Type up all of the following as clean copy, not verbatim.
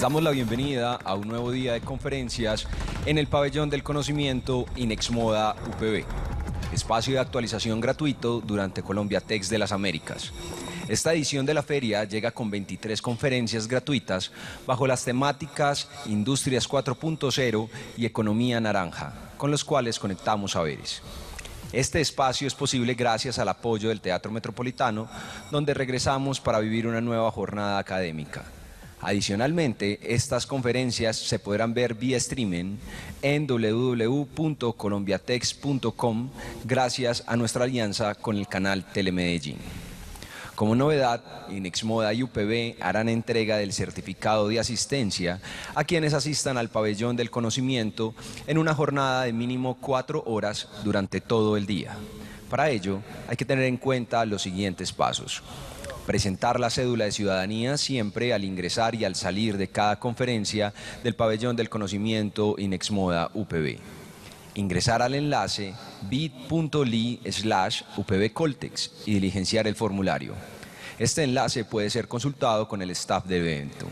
Les damos la bienvenida a un nuevo día de conferencias en el Pabellón del Conocimiento Inexmoda UPB, espacio de actualización gratuito durante Colombia Tech de las Américas. Esta edición de la feria llega con 23 conferencias gratuitas bajo las temáticas Industrias 4.0 y Economía Naranja, con los cuales conectamos saberes. Este espacio es posible gracias al apoyo del Teatro Metropolitano, donde regresamos para vivir una nueva jornada académica. Adicionalmente, estas conferencias se podrán ver vía streaming en www.colombiatex.com gracias a nuestra alianza con el canal Telemedellín. Como novedad, Inexmoda y UPB harán entrega del certificado de asistencia a quienes asistan al Pabellón del Conocimiento en una jornada de mínimo 4 horas durante todo el día. Para ello, hay que tener en cuenta los siguientes pasos. Presentar la cédula de ciudadanía siempre al ingresar y al salir de cada conferencia del Pabellón del Conocimiento Inexmoda UPB. Ingresar al enlace bit.ly/upbcoltex y diligenciar el formulario. Este enlace puede ser consultado con el staff del evento.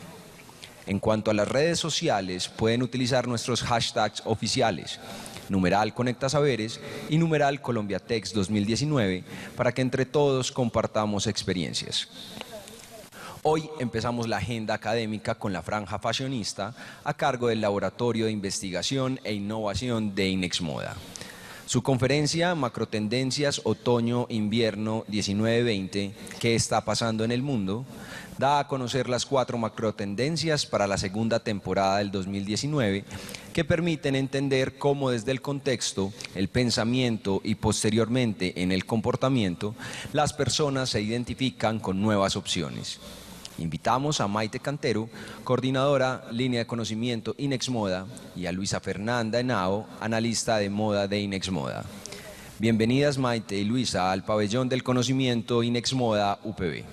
En cuanto a las redes sociales, pueden utilizar nuestros hashtags oficiales, #ConectaSaberes y #ColombiaTech 2019, para que entre todos compartamos experiencias. Hoy empezamos la agenda académica con la franja fashionista a cargo del Laboratorio de Investigación e Innovación de Inexmoda. Su conferencia Macrotendencias Otoño-Invierno 19-20, ¿qué está pasando en el mundo?, da a conocer las 4 macrotendencias para la segunda temporada del 2019 que permiten entender cómo desde el contexto, el pensamiento y posteriormente en el comportamiento, las personas se identifican con nuevas opciones. Invitamos a Maite Cantero, coordinadora Línea de Conocimiento Inexmoda, y a Luisa Fernanda Henao, analista de moda de Inexmoda. Bienvenidas Maite y Luisa al Pabellón del Conocimiento Inexmoda UPB.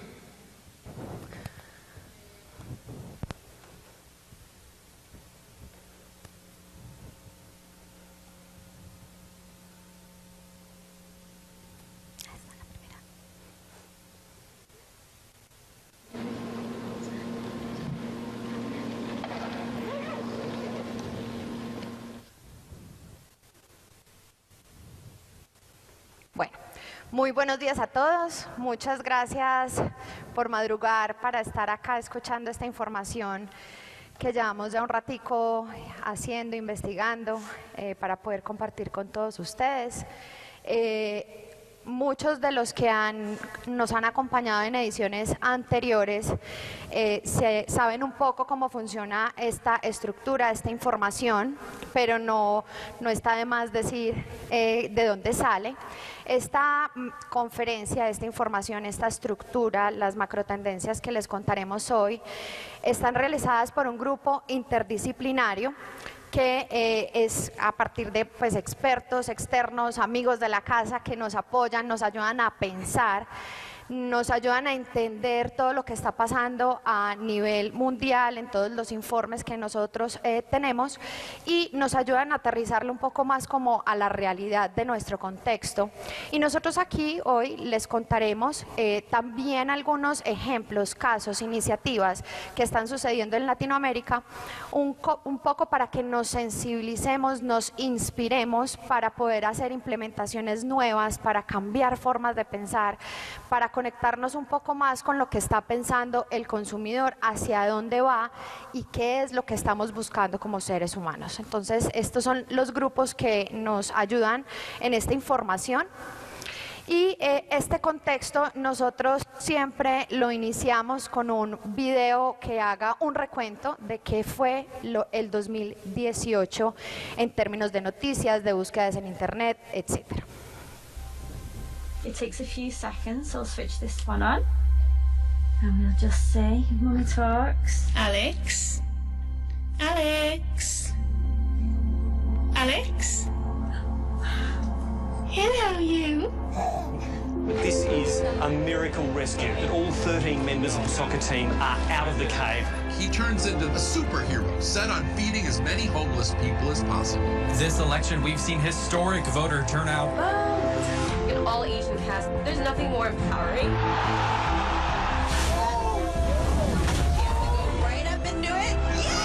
Bueno, muy buenos días a todos. Muchas gracias por madrugar para estar acá escuchando esta información que llevamos ya un ratico haciendo, investigando, para poder compartir con todos ustedes. Muchos de los que nos han acompañado en ediciones anteriores saben un poco cómo funciona esta estructura, esta información, pero no está de más decir de dónde sale. Esta conferencia, esta información, esta estructura, las macrotendencias que les contaremos hoy, están realizadas por un grupo interdisciplinario que es a partir de expertos externos, amigos de la casa que nos apoyan, nos ayudan a pensar, nos ayudan a entender todo lo que está pasando a nivel mundial en todos los informes que nosotros tenemos, y nos ayudan a aterrizarlo un poco más como a la realidad de nuestro contexto. Y nosotros aquí hoy les contaremos también algunos ejemplos, casos, iniciativas que están sucediendo en Latinoamérica, un poco para que nos sensibilicemos, nos inspiremos para poder hacer implementaciones nuevas, para cambiar formas de pensar, para conectarnos un poco más con lo que está pensando el consumidor, hacia dónde va y qué es lo que estamos buscando como seres humanos. Entonces, estos son los grupos que nos ayudan en esta información. Y este contexto nosotros siempre lo iniciamos con un video que haga un recuento de qué fue el 2018 en términos de noticias, de búsquedas en internet, etcétera. It takes a few seconds, so I'll switch this one on. And we'll just say, Mummy Talks. Alex? Alex? Alex? Hello, you. This is a miracle rescue that all 13 members of the soccer team are out of the cave. He turns into a superhero set on feeding as many homeless people as possible. This election, we've seen historic voter turnout. In all Asian casts, there's nothing more empowering. You have to go right up and do it. Yeah!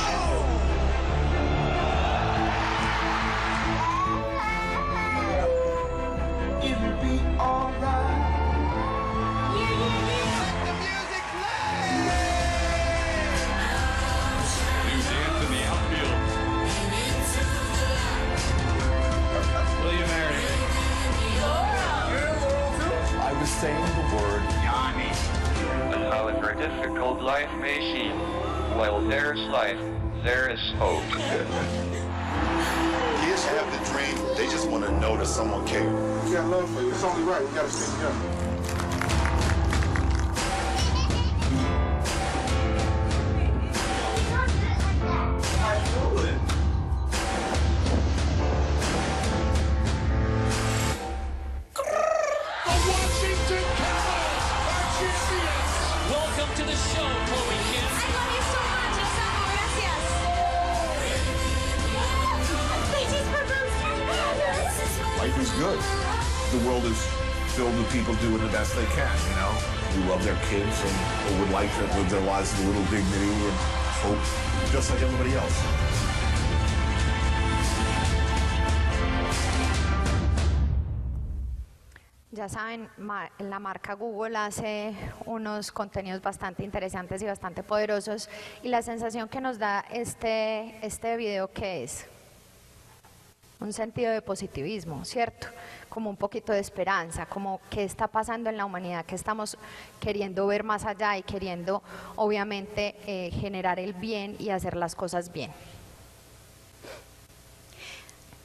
life may seem, while there's life, there is hope. Kids have the dream, they just want to know that someone cares. We got love for you. It's only right. We got to stay together. Welcome to the show, Chloe Kim. I love you so much. Los amo. Gracias. Life is good. The world is filled with people doing the best they can, you know? Who love their kids and would like to live their lives with a little dignity and hope, just like everybody else. Ya saben, la marca Google hace unos contenidos bastante interesantes y bastante poderosos, y la sensación que nos da este video, ¿qué es? Un sentido de positivismo, ¿cierto? Como un poquito de esperanza, como qué está pasando en la humanidad, que estamos queriendo ver más allá y queriendo, obviamente, generar el bien y hacer las cosas bien.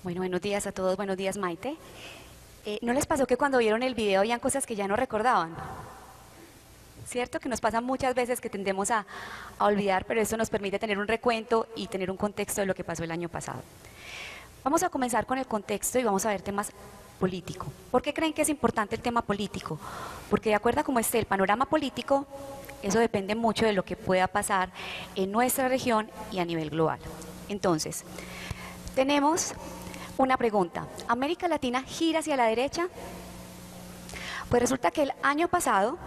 Bueno, buenos días a todos, buenos días, Maite. ¿No les pasó que cuando vieron el video habían cosas que ya no recordaban? ¿Cierto? Que nos pasa muchas veces que tendemos a olvidar, pero eso nos permite tener un recuento y tener un contexto de lo que pasó el año pasado. Vamos a comenzar con el contexto y vamos a ver temas políticos. ¿Por qué creen que es importante el tema político? Porque de acuerdo a cómo esté el panorama político, eso depende mucho de lo que pueda pasar en nuestra región y a nivel global. Entonces, tenemos una pregunta. ¿América Latina gira hacia la derecha? Pues resulta que el año pasado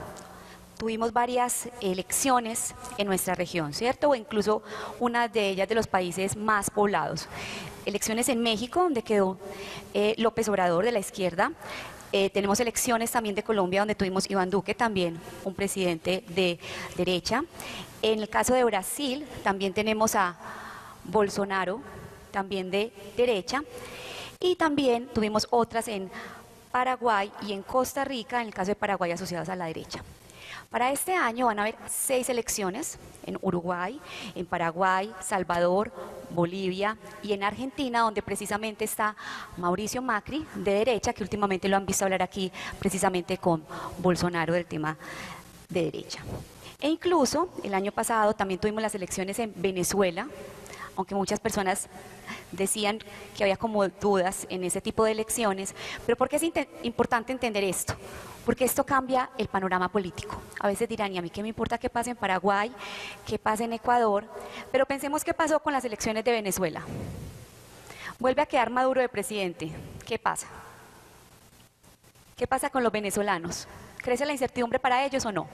tuvimos varias elecciones en nuestra región, ¿cierto? O incluso una de ellas de los países más poblados. Elecciones en México, donde quedó López Obrador de la izquierda. Tenemos elecciones también de Colombia, donde tuvimos Iván Duque, también un presidente de derecha. En el caso de Brasil, también tenemos a Bolsonaro, también de derecha. Y también tuvimos otras en Paraguay y en Costa Rica, en el caso de Paraguay, asociadas a la derecha. Para este año van a haber 6 elecciones en Uruguay, en Paraguay, Salvador, Bolivia y en Argentina, donde precisamente está Mauricio Macri, de derecha, que últimamente lo han visto hablar aquí precisamente con Bolsonaro del tema de derecha. E incluso el año pasado también tuvimos las elecciones en Venezuela, aunque muchas personas decían que había como dudas en ese tipo de elecciones. Pero ¿por qué es importante entender esto? Porque esto cambia el panorama político. A veces dirán, ¿y a mí qué me importa qué pase en Paraguay, qué pase en Ecuador? Pero pensemos qué pasó con las elecciones de Venezuela. Vuelve a quedar Maduro de presidente. ¿Qué pasa? ¿Qué pasa con los venezolanos? ¿Crece la incertidumbre para ellos o no?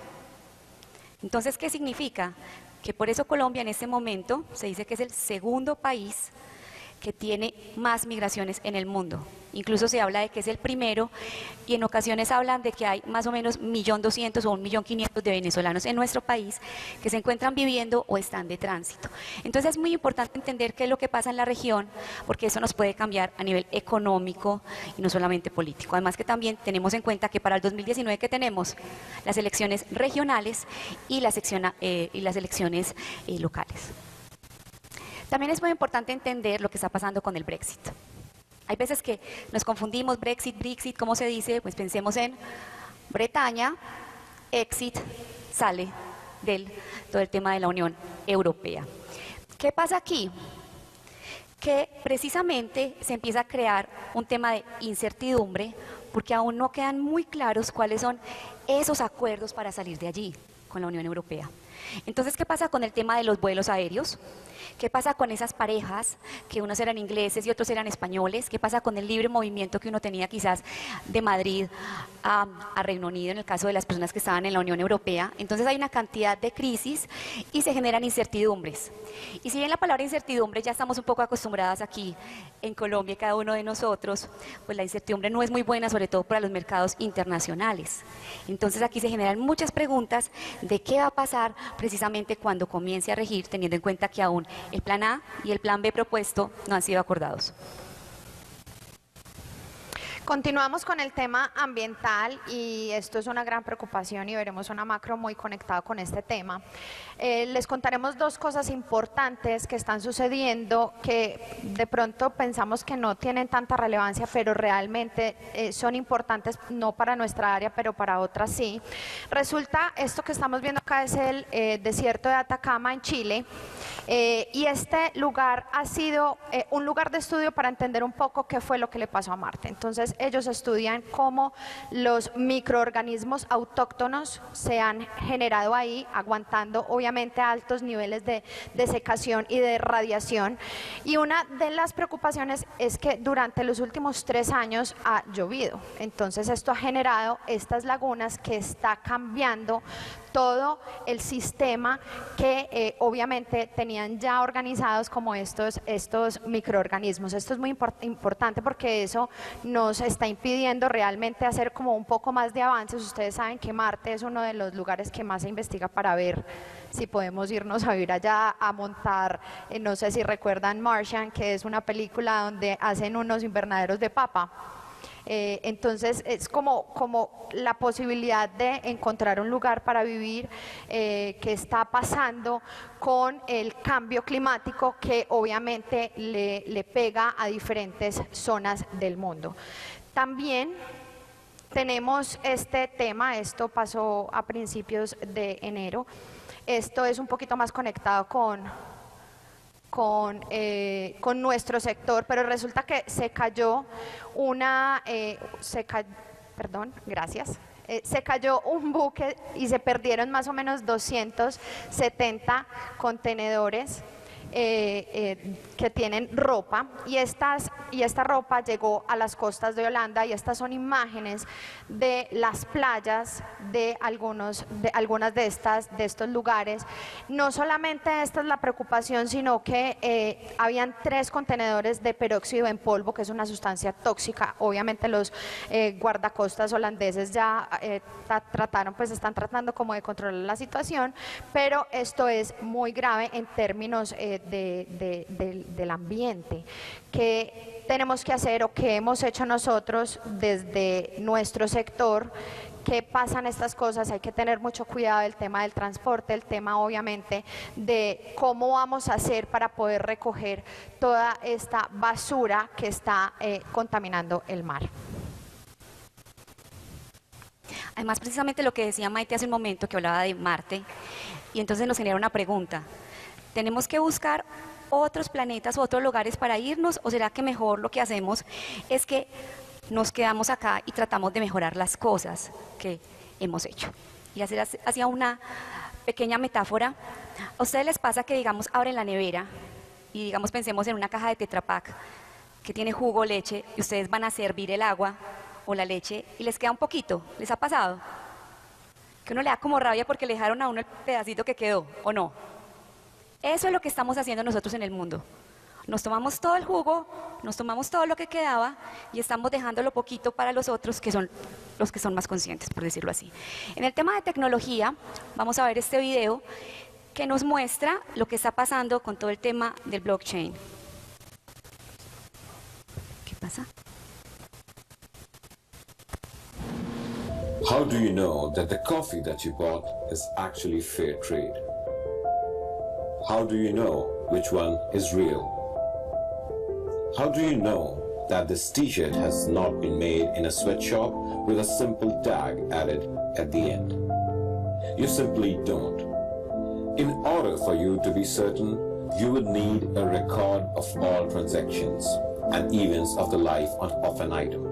Entonces, ¿qué significa? Que por eso Colombia en este momento se dice que es el segundo país que tiene más migraciones en el mundo. Incluso se habla de que es el primero, y en ocasiones hablan de que hay más o menos 1.200.000 o 1.500.000 de venezolanos en nuestro país que se encuentran viviendo o están de tránsito. Entonces es muy importante entender qué es lo que pasa en la región, porque eso nos puede cambiar a nivel económico y no solamente político. Además que también tenemos en cuenta que para el 2019 que tenemos las elecciones regionales y las elecciones locales. También es muy importante entender lo que está pasando con el Brexit. Hay veces que nos confundimos, Brexit, ¿cómo se dice? Pues pensemos en Bretaña, exit, sale del todo el tema de la Unión Europea. ¿Qué pasa aquí? Que precisamente se empieza a crear un tema de incertidumbre, porque aún no quedan muy claros cuáles son esos acuerdos para salir de allí con la Unión Europea. Entonces, ¿qué pasa con el tema de los vuelos aéreos? ¿Qué pasa con esas parejas que unos eran ingleses y otros eran españoles? ¿Qué pasa con el libre movimiento que uno tenía quizás de Madrid a Reino Unido en el caso de las personas que estaban en la Unión Europea? Entonces hay una cantidad de crisis y se generan incertidumbres. Y si bien la palabra incertidumbre ya estamos un poco acostumbradas aquí en Colombia, cada uno de nosotros, pues la incertidumbre no es muy buena, sobre todo para los mercados internacionales. Entonces aquí se generan muchas preguntas de qué va a pasar precisamente cuando comience a regir, teniendo en cuenta que aún el plan A y el plan B propuesto no han sido acordados. Continuamos con el tema ambiental y esto es una gran preocupación y veremos una macro muy conectada con este tema. Les contaremos dos cosas importantes que están sucediendo que de pronto pensamos que no tienen tanta relevancia, pero realmente son importantes, no para nuestra área, pero para otras sí. Resulta, esto que estamos viendo acá es el desierto de Atacama en Chile. Y este lugar ha sido un lugar de estudio para entender un poco qué fue lo que le pasó a Marte. Entonces ellos estudian cómo los microorganismos autóctonos se han generado ahí, aguantando obviamente altos niveles de desecación y de radiación. Y una de las preocupaciones es que durante los últimos 3 años ha llovido. Entonces esto ha generado estas lagunas que está cambiando todo el sistema que obviamente tenían ya organizados como estos microorganismos. Esto es muy importante porque eso nos está impidiendo realmente hacer como un poco más de avances. Ustedes saben que Marte es uno de los lugares que más se investiga para ver si podemos irnos a vivir allá a montar, no sé si recuerdan Martian, que es una película donde hacen unos invernaderos de papa. Entonces es como la posibilidad de encontrar un lugar para vivir que está pasando con el cambio climático que obviamente le pega a diferentes zonas del mundo. También tenemos este tema, esto pasó a principios de enero, esto es un poquito más conectado con nuestro sector, pero resulta que se cayó se cayó un buque y se perdieron más o menos 270 contenedores que tienen ropa y esta ropa llegó a las costas de Holanda y estas son imágenes de las playas de algunas de estos lugares. No solamente esta es la preocupación, sino que habían 3 contenedores de peróxido en polvo, que es una sustancia tóxica. Obviamente los guardacostas holandeses ya están tratando como de controlar la situación, pero esto es muy grave en términos del ambiente. ¿Qué tenemos que hacer o qué hemos hecho nosotros desde nuestro sector? ¿Qué pasan estas cosas? Hay que tener mucho cuidado del tema del transporte, el tema obviamente de cómo vamos a hacer para poder recoger toda esta basura que está contaminando el mar. Además, precisamente lo que decía Maite hace un momento, que hablaba de Marte, y entonces nos genera una pregunta. ¿Tenemos que buscar otros planetas o otros lugares para irnos, o será que mejor lo que hacemos es que nos quedamos acá y tratamos de mejorar las cosas que hemos hecho? Y hacía una pequeña metáfora. ¿A ustedes les pasa que, digamos, abren la nevera y, digamos, pensemos en una caja de Tetra Pak que tiene jugo, leche, y ustedes van a servir el agua o la leche y les queda un poquito? ¿Les ha pasado? Que uno le da como rabia porque le dejaron a uno el pedacito que quedó, ¿o no? Eso es lo que estamos haciendo nosotros en el mundo. Nos tomamos todo el jugo, nos tomamos todo lo que quedaba y estamos dejando lo poquito para los otros, que son los que son más conscientes, por decirlo así. En el tema de tecnología, vamos a ver este video que nos muestra lo que está pasando con todo el tema del blockchain. ¿Qué pasa? How do you know that the coffee that you bought is actually fair trade? How do you know which one is real? How do you know that this t-shirt has not been made in a sweatshop with a simple tag added at the end? You simply don't. In order for you to be certain, you would need a record of all transactions and events of the life of an item.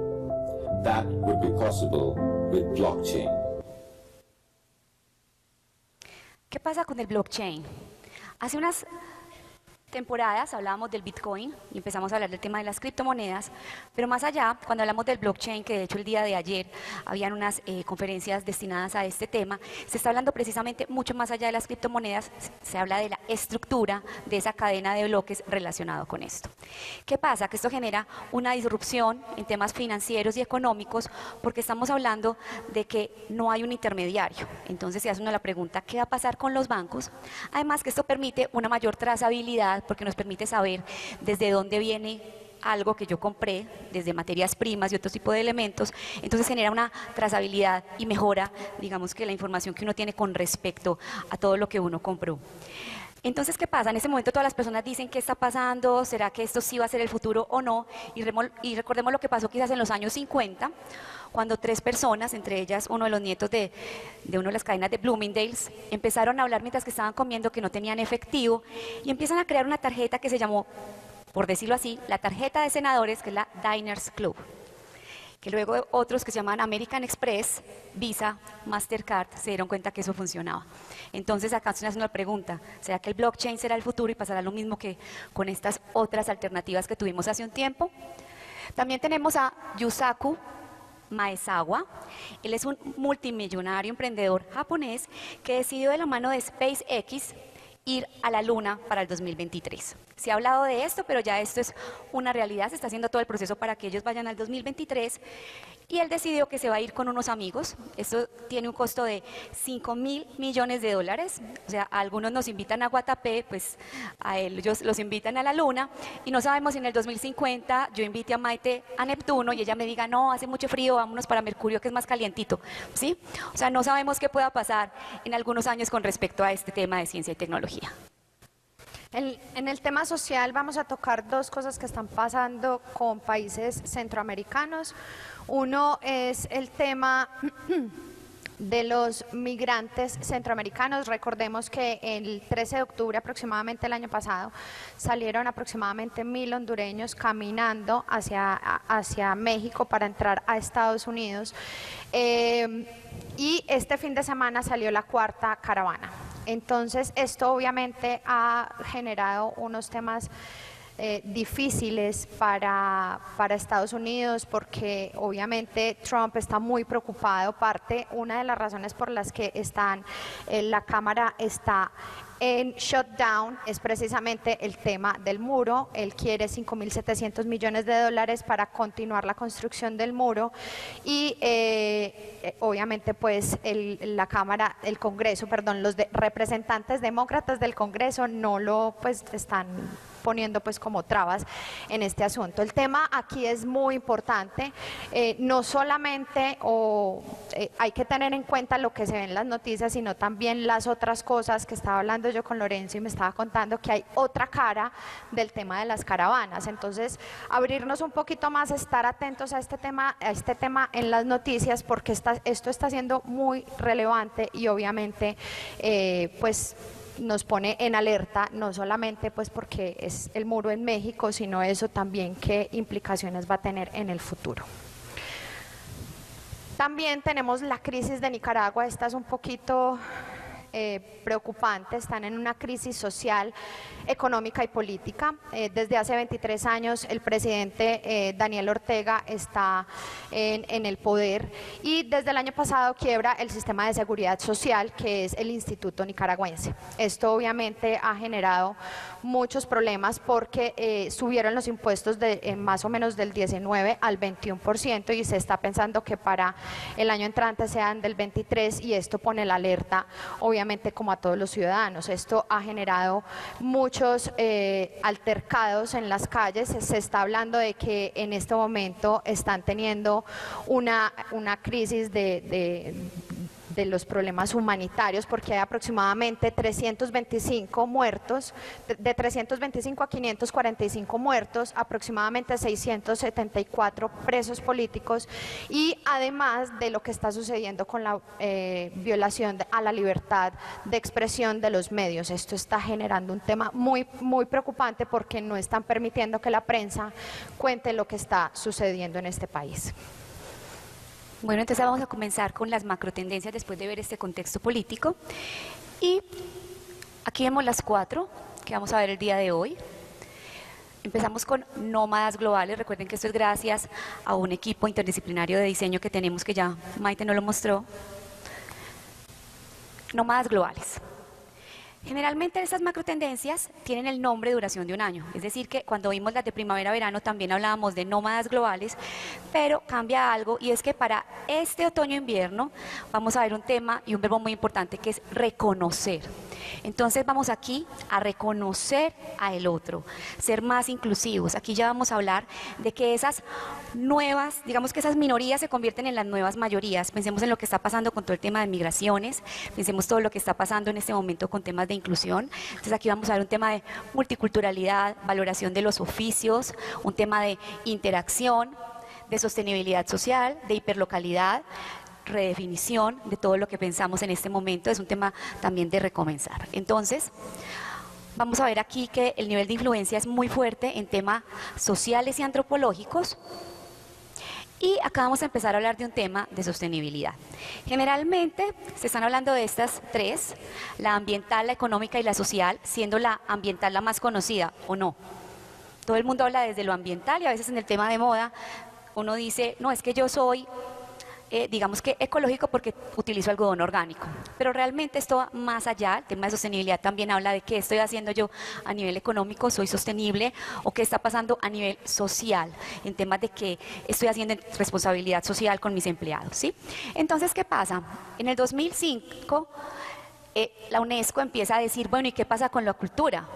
That would be possible with blockchain. ¿Qué pasa con el blockchain? Hace unas temporadas hablábamos del Bitcoin y empezamos a hablar del tema de las criptomonedas, pero más allá, cuando hablamos del blockchain, que de hecho el día de ayer habían unas conferencias destinadas a este tema, se está hablando precisamente mucho más allá de las criptomonedas, se habla de la estructura de esa cadena de bloques relacionado con esto. ¿Qué pasa? Que esto genera una disrupción en temas financieros y económicos porque estamos hablando de que no hay un intermediario. Entonces se hace uno la pregunta, ¿qué va a pasar con los bancos? Además que esto permite una mayor trazabilidad porque nos permite saber desde dónde viene algo que yo compré, desde materias primas y otro tipo de elementos, entonces genera una trazabilidad y mejora, digamos que la información que uno tiene con respecto a todo lo que uno compró. Entonces, ¿qué pasa? En ese momento todas las personas dicen, ¿qué está pasando? ¿Será que esto sí va a ser el futuro o no? Y recordemos lo que pasó quizás en los años 50, cuando 3 personas, entre ellas uno de los nietos de una de las cadenas de Bloomingdale's, empezaron a hablar mientras que estaban comiendo que no tenían efectivo y empiezan a crear una tarjeta que se llamó, por decirlo así, la tarjeta de senadores, que es la Diners Club, que luego otros que se llaman American Express, Visa, Mastercard, se dieron cuenta que eso funcionaba. Entonces acá se hace una pregunta, ¿será que el blockchain será el futuro y pasará lo mismo que con estas otras alternativas que tuvimos hace un tiempo? También tenemos a Yusaku Maezawa. Él es un multimillonario emprendedor japonés que decidió de la mano de SpaceX ir a la Luna para el 2023. Se ha hablado de esto, pero ya esto es una realidad, se está haciendo todo el proceso para que ellos vayan al 2023 y él decidió que se va a ir con unos amigos. Esto tiene un costo de $5.000 millones, o sea, algunos nos invitan a Guatapé, pues a ellos los invitan a la Luna y no sabemos si en el 2050 yo invite a Maite a Neptuno y ella me diga, no, hace mucho frío, vámonos para Mercurio que es más calientito, ¿sí? O sea, no sabemos qué pueda pasar en algunos años con respecto a este tema de ciencia y tecnología. En el tema social vamos a tocar 2 cosas que están pasando con países centroamericanos. Uno es el tema de los migrantes centroamericanos. Recordemos que el 13 de octubre aproximadamente el año pasado salieron aproximadamente 1.000 hondureños caminando hacia México para entrar a Estados Unidos y este fin de semana salió la 4ª caravana. Entonces esto obviamente ha generado unos temas difíciles para Estados Unidos porque obviamente Trump está muy preocupado. Una de las razones por las que la Cámara está en shutdown es precisamente el tema del muro. Él quiere $5.700 millones para continuar la construcción del muro y obviamente pues la Cámara, el Congreso, perdón, los representantes demócratas del Congreso no lo pues están poniendo pues como trabas en este asunto. El tema aquí es muy importante, no solamente hay que tener en cuenta lo que se ve en las noticias, sino también las otras cosas que estaba hablando yo con Lorenzo y me estaba contando que hay otra cara del tema de las caravanas. Entonces, abrirnos un poquito más, estar atentos a este tema en las noticias porque esto está siendo muy relevante y obviamente pues nos pone en alerta, no solamente pues porque es el muro en México, sino eso también qué implicaciones va a tener en el futuro. También tenemos la crisis de Nicaragua, esta es un poquito preocupante, están en una crisis social, económica y política. Desde hace 23 años el presidente Daniel Ortega está en el poder y desde el año pasado quiebra el sistema de seguridad social que es el Instituto Nicaragüense. Esto obviamente ha generado muchos problemas porque subieron los impuestos más o menos del 19 al 21% y se está pensando que para el año entrante sean del 23% y esto pone la alerta obviamente como a todos los ciudadanos. Esto ha generado muchos altercados en las calles. Se está hablando de que en este momento están teniendo una crisis de los problemas humanitarios porque hay aproximadamente 325 muertos, de 325 a 545 muertos, aproximadamente 674 presos políticos y además de lo que está sucediendo con la violación a la libertad de expresión de los medios. Esto está generando un tema muy, muy preocupante porque no están permitiendo que la prensa cuente lo que está sucediendo en este país. Bueno, entonces vamos a comenzar con las macrotendencias después de ver este contexto político. Y aquí vemos las 4 que vamos a ver el día de hoy. Empezamos con nómadas globales. Recuerden que esto es gracias a un equipo interdisciplinario de diseño que tenemos, que ya Maite nos lo mostró. Nómadas globales. Generalmente estas macrotendencias tienen el nombre de duración de un año, es decir que cuando vimos las de primavera-verano también hablábamos de nómadas globales, pero cambia algo y es que para este otoño-invierno vamos a ver un tema y un verbo muy importante que es reconocer. Entonces vamos aquí a reconocer a el otro, ser más inclusivos. Aquí ya vamos a hablar de que esas nuevas, digamos que esas minorías se convierten en las nuevas mayorías. Pensemos en lo que está pasando con todo el tema de migraciones, pensemos todo lo que está pasando en este momento con temas de inclusión. Entonces aquí vamos a ver un tema de multiculturalidad, valoración de los oficios, un tema de interacción, de sostenibilidad social, de hiperlocalidad, redefinición de todo lo que pensamos en este momento. Es un tema también de recomenzar. Entonces, vamos a ver aquí que el nivel de influencia es muy fuerte en temas sociales y antropológicos. Y acá vamos a empezar a hablar de un tema de sostenibilidad. Generalmente se están hablando de estas tres, la ambiental, la económica y la social, siendo la ambiental la más conocida, ¿o no? Todo el mundo habla desde lo ambiental y a veces en el tema de moda uno dice, no, es que yo soy digamos que ecológico porque utilizo algodón orgánico, pero realmente esto va más allá. El tema de sostenibilidad también habla de qué estoy haciendo yo a nivel económico, soy sostenible, o qué está pasando a nivel social, en temas de qué estoy haciendo en responsabilidad social con mis empleados, ¿sí? Entonces, ¿qué pasa? En el 2005 la UNESCO empieza a decir, bueno, ¿y qué pasa con la cultura?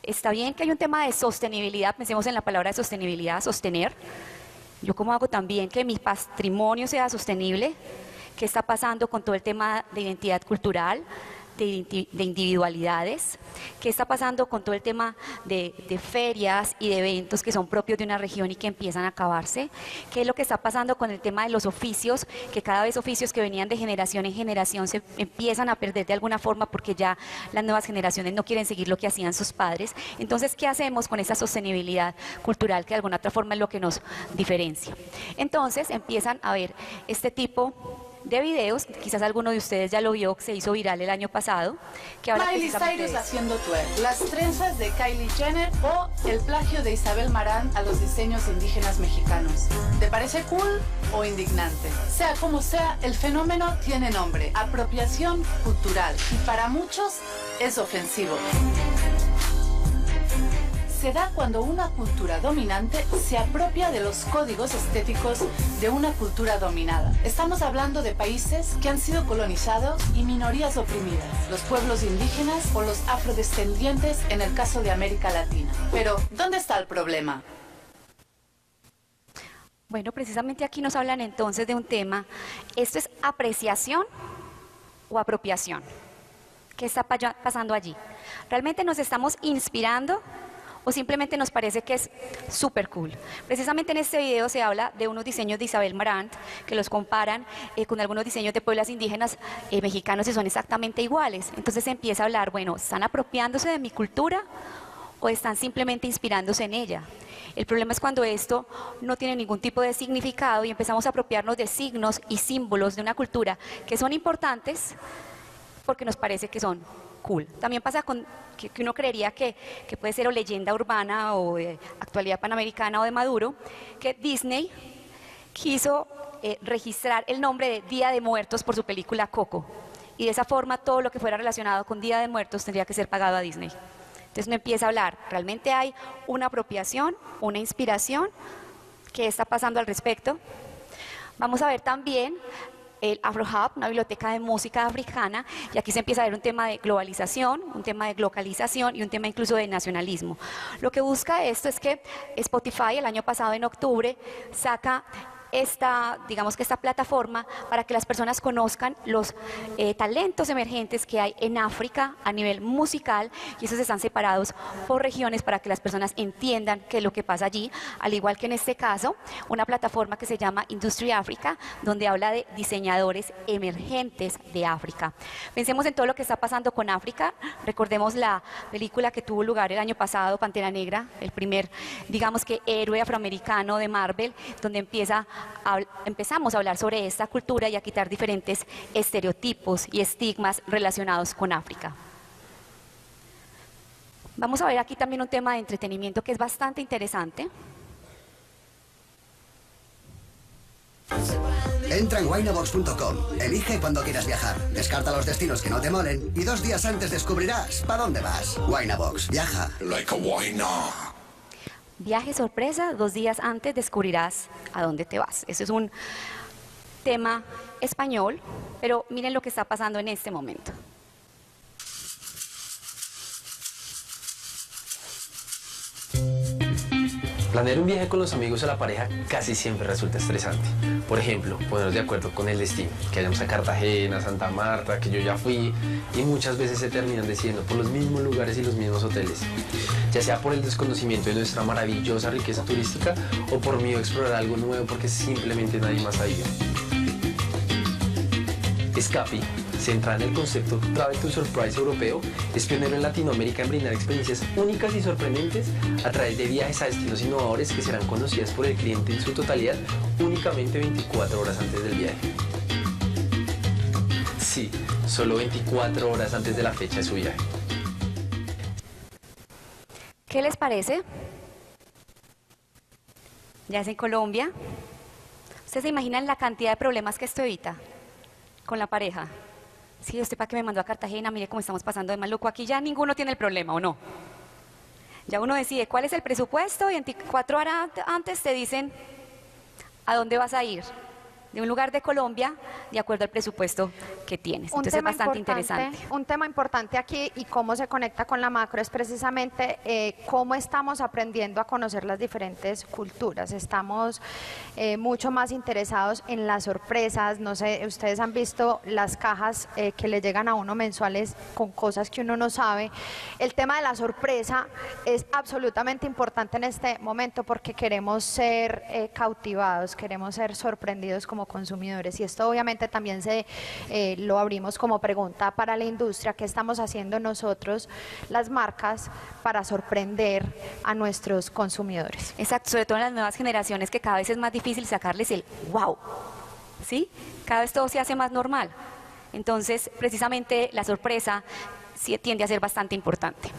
Está bien que hay un tema de sostenibilidad, pensemos en la palabra de sostenibilidad, sostener. Yo cómo hago también que mi patrimonio sea sostenible, qué está pasando con todo el tema de identidad cultural, de individualidades, qué está pasando con todo el tema de ferias y de eventos que son propios de una región y que empiezan a acabarse, qué es lo que está pasando con el tema de los oficios, que cada vez oficios que venían de generación en generación se empiezan a perder de alguna forma porque ya las nuevas generaciones no quieren seguir lo que hacían sus padres. Entonces, ¿qué hacemos con esa sostenibilidad cultural que de alguna otra forma es lo que nos diferencia? Entonces empiezan a ver este tipo de videos, quizás alguno de ustedes ya lo vio, que se hizo viral el año pasado, que habla Miley Cyrus haciendo twerk, las trenzas de Kylie Jenner o el plagio de Isabel Marant a los diseños indígenas mexicanos. ¿Te parece cool o indignante? Sea como sea, el fenómeno tiene nombre, apropiación cultural, y para muchos es ofensivo. Se da cuando una cultura dominante se apropia de los códigos estéticos de una cultura dominada. Estamos hablando de países que han sido colonizados y minorías oprimidas, los pueblos indígenas o los afrodescendientes en el caso de América Latina. Pero, ¿dónde está el problema? Bueno, precisamente aquí nos hablan entonces de un tema. ¿Esto es apreciación o apropiación? ¿Qué está pasando allí? ¿Realmente nos estamos inspirando o simplemente nos parece que es súper cool? Precisamente en este video se habla de unos diseños de Isabel Marant que los comparan con algunos diseños de pueblos indígenas mexicanos y son exactamente iguales. Entonces se empieza a hablar, bueno, ¿están apropiándose de mi cultura o están simplemente inspirándose en ella? El problema es cuando esto no tiene ningún tipo de significado y empezamos a apropiarnos de signos y símbolos de una cultura que son importantes porque nos parece que son cool. También pasa con que uno creería que puede ser o leyenda urbana o de actualidad panamericana o de Maduro, que Disney quiso registrar el nombre de Día de Muertos por su película Coco, y de esa forma todo lo que fuera relacionado con Día de Muertos tendría que ser pagado a Disney. Entonces uno empieza a hablar, ¿realmente hay una apropiación, una inspiración? ¿Qué está pasando al respecto? Vamos a ver también el Afrohub, una biblioteca de música africana, y aquí se empieza a ver un tema de globalización, un tema de localización y un tema incluso de nacionalismo. Lo que busca esto es que Spotify el año pasado en octubre saca digamos que esta plataforma para que las personas conozcan los talentos emergentes que hay en África a nivel musical, y esos están separados por regiones para que las personas entiendan qué es lo que pasa allí, al igual que en este caso una plataforma que se llama Industry Africa, donde habla de diseñadores emergentes de África. Pensemos en todo lo que está pasando con África. Recordemos la película que tuvo lugar el año pasado, Pantera Negra, el primer, digamos que héroe afroamericano de Marvel, donde empezamos a hablar sobre esta cultura y a quitar diferentes estereotipos y estigmas relacionados con África. Vamos a ver aquí también un tema de entretenimiento que es bastante interesante. Entra en wineabox.com, elige cuando quieras viajar, descarta los destinos que no te molen y 2 días antes descubrirás para dónde vas. Wineabox, viaja like a winer. Viaje sorpresa, 2 días antes descubrirás a dónde te vas. Ese es un tema español, pero miren lo que está pasando en este momento. Planear un viaje con los amigos o la pareja casi siempre resulta estresante. Por ejemplo, ponernos de acuerdo con el destino, que vayamos a Cartagena, Santa Marta, que yo ya fui, y muchas veces se terminan decidiendo por los mismos lugares y los mismos hoteles, ya sea por el desconocimiento de nuestra maravillosa riqueza turística o por miedo a explorar algo nuevo porque simplemente nadie más ha ido. Escapi, centrada en el concepto Travel to Surprise europeo, es pionero en Latinoamérica en brindar experiencias únicas y sorprendentes a través de viajes a destinos innovadores que serán conocidas por el cliente en su totalidad únicamente 24 horas antes del viaje. Sí, solo 24 horas antes de la fecha de su viaje. ¿Qué les parece? Ya es en Colombia. ¿Ustedes se imaginan la cantidad de problemas que esto evita con la pareja? Sí, usted para que me mandó a Cartagena, mire cómo estamos pasando de maluco. Aquí ya ninguno tiene el problema, ¿o no? Ya uno decide cuál es el presupuesto y 24 horas antes te dicen a dónde vas a ir. De un lugar de Colombia, de acuerdo al presupuesto que tienes. Entonces es bastante interesante. Un tema importante aquí y cómo se conecta con la macro es precisamente cómo estamos aprendiendo a conocer las diferentes culturas. Estamos mucho más interesados en las sorpresas. No sé, ustedes han visto las cajas que le llegan a uno mensuales con cosas que uno no sabe. El tema de la sorpresa es absolutamente importante en este momento porque queremos ser cautivados, queremos ser sorprendidos como consumidores, y esto obviamente también lo abrimos como pregunta para la industria: ¿qué estamos haciendo nosotros, las marcas, para sorprender a nuestros consumidores? Exacto, sobre todo en las nuevas generaciones, que cada vez es más difícil sacarles el wow, ¿sí? Cada vez todo se hace más normal, entonces precisamente la sorpresa sí tiende a ser bastante importante.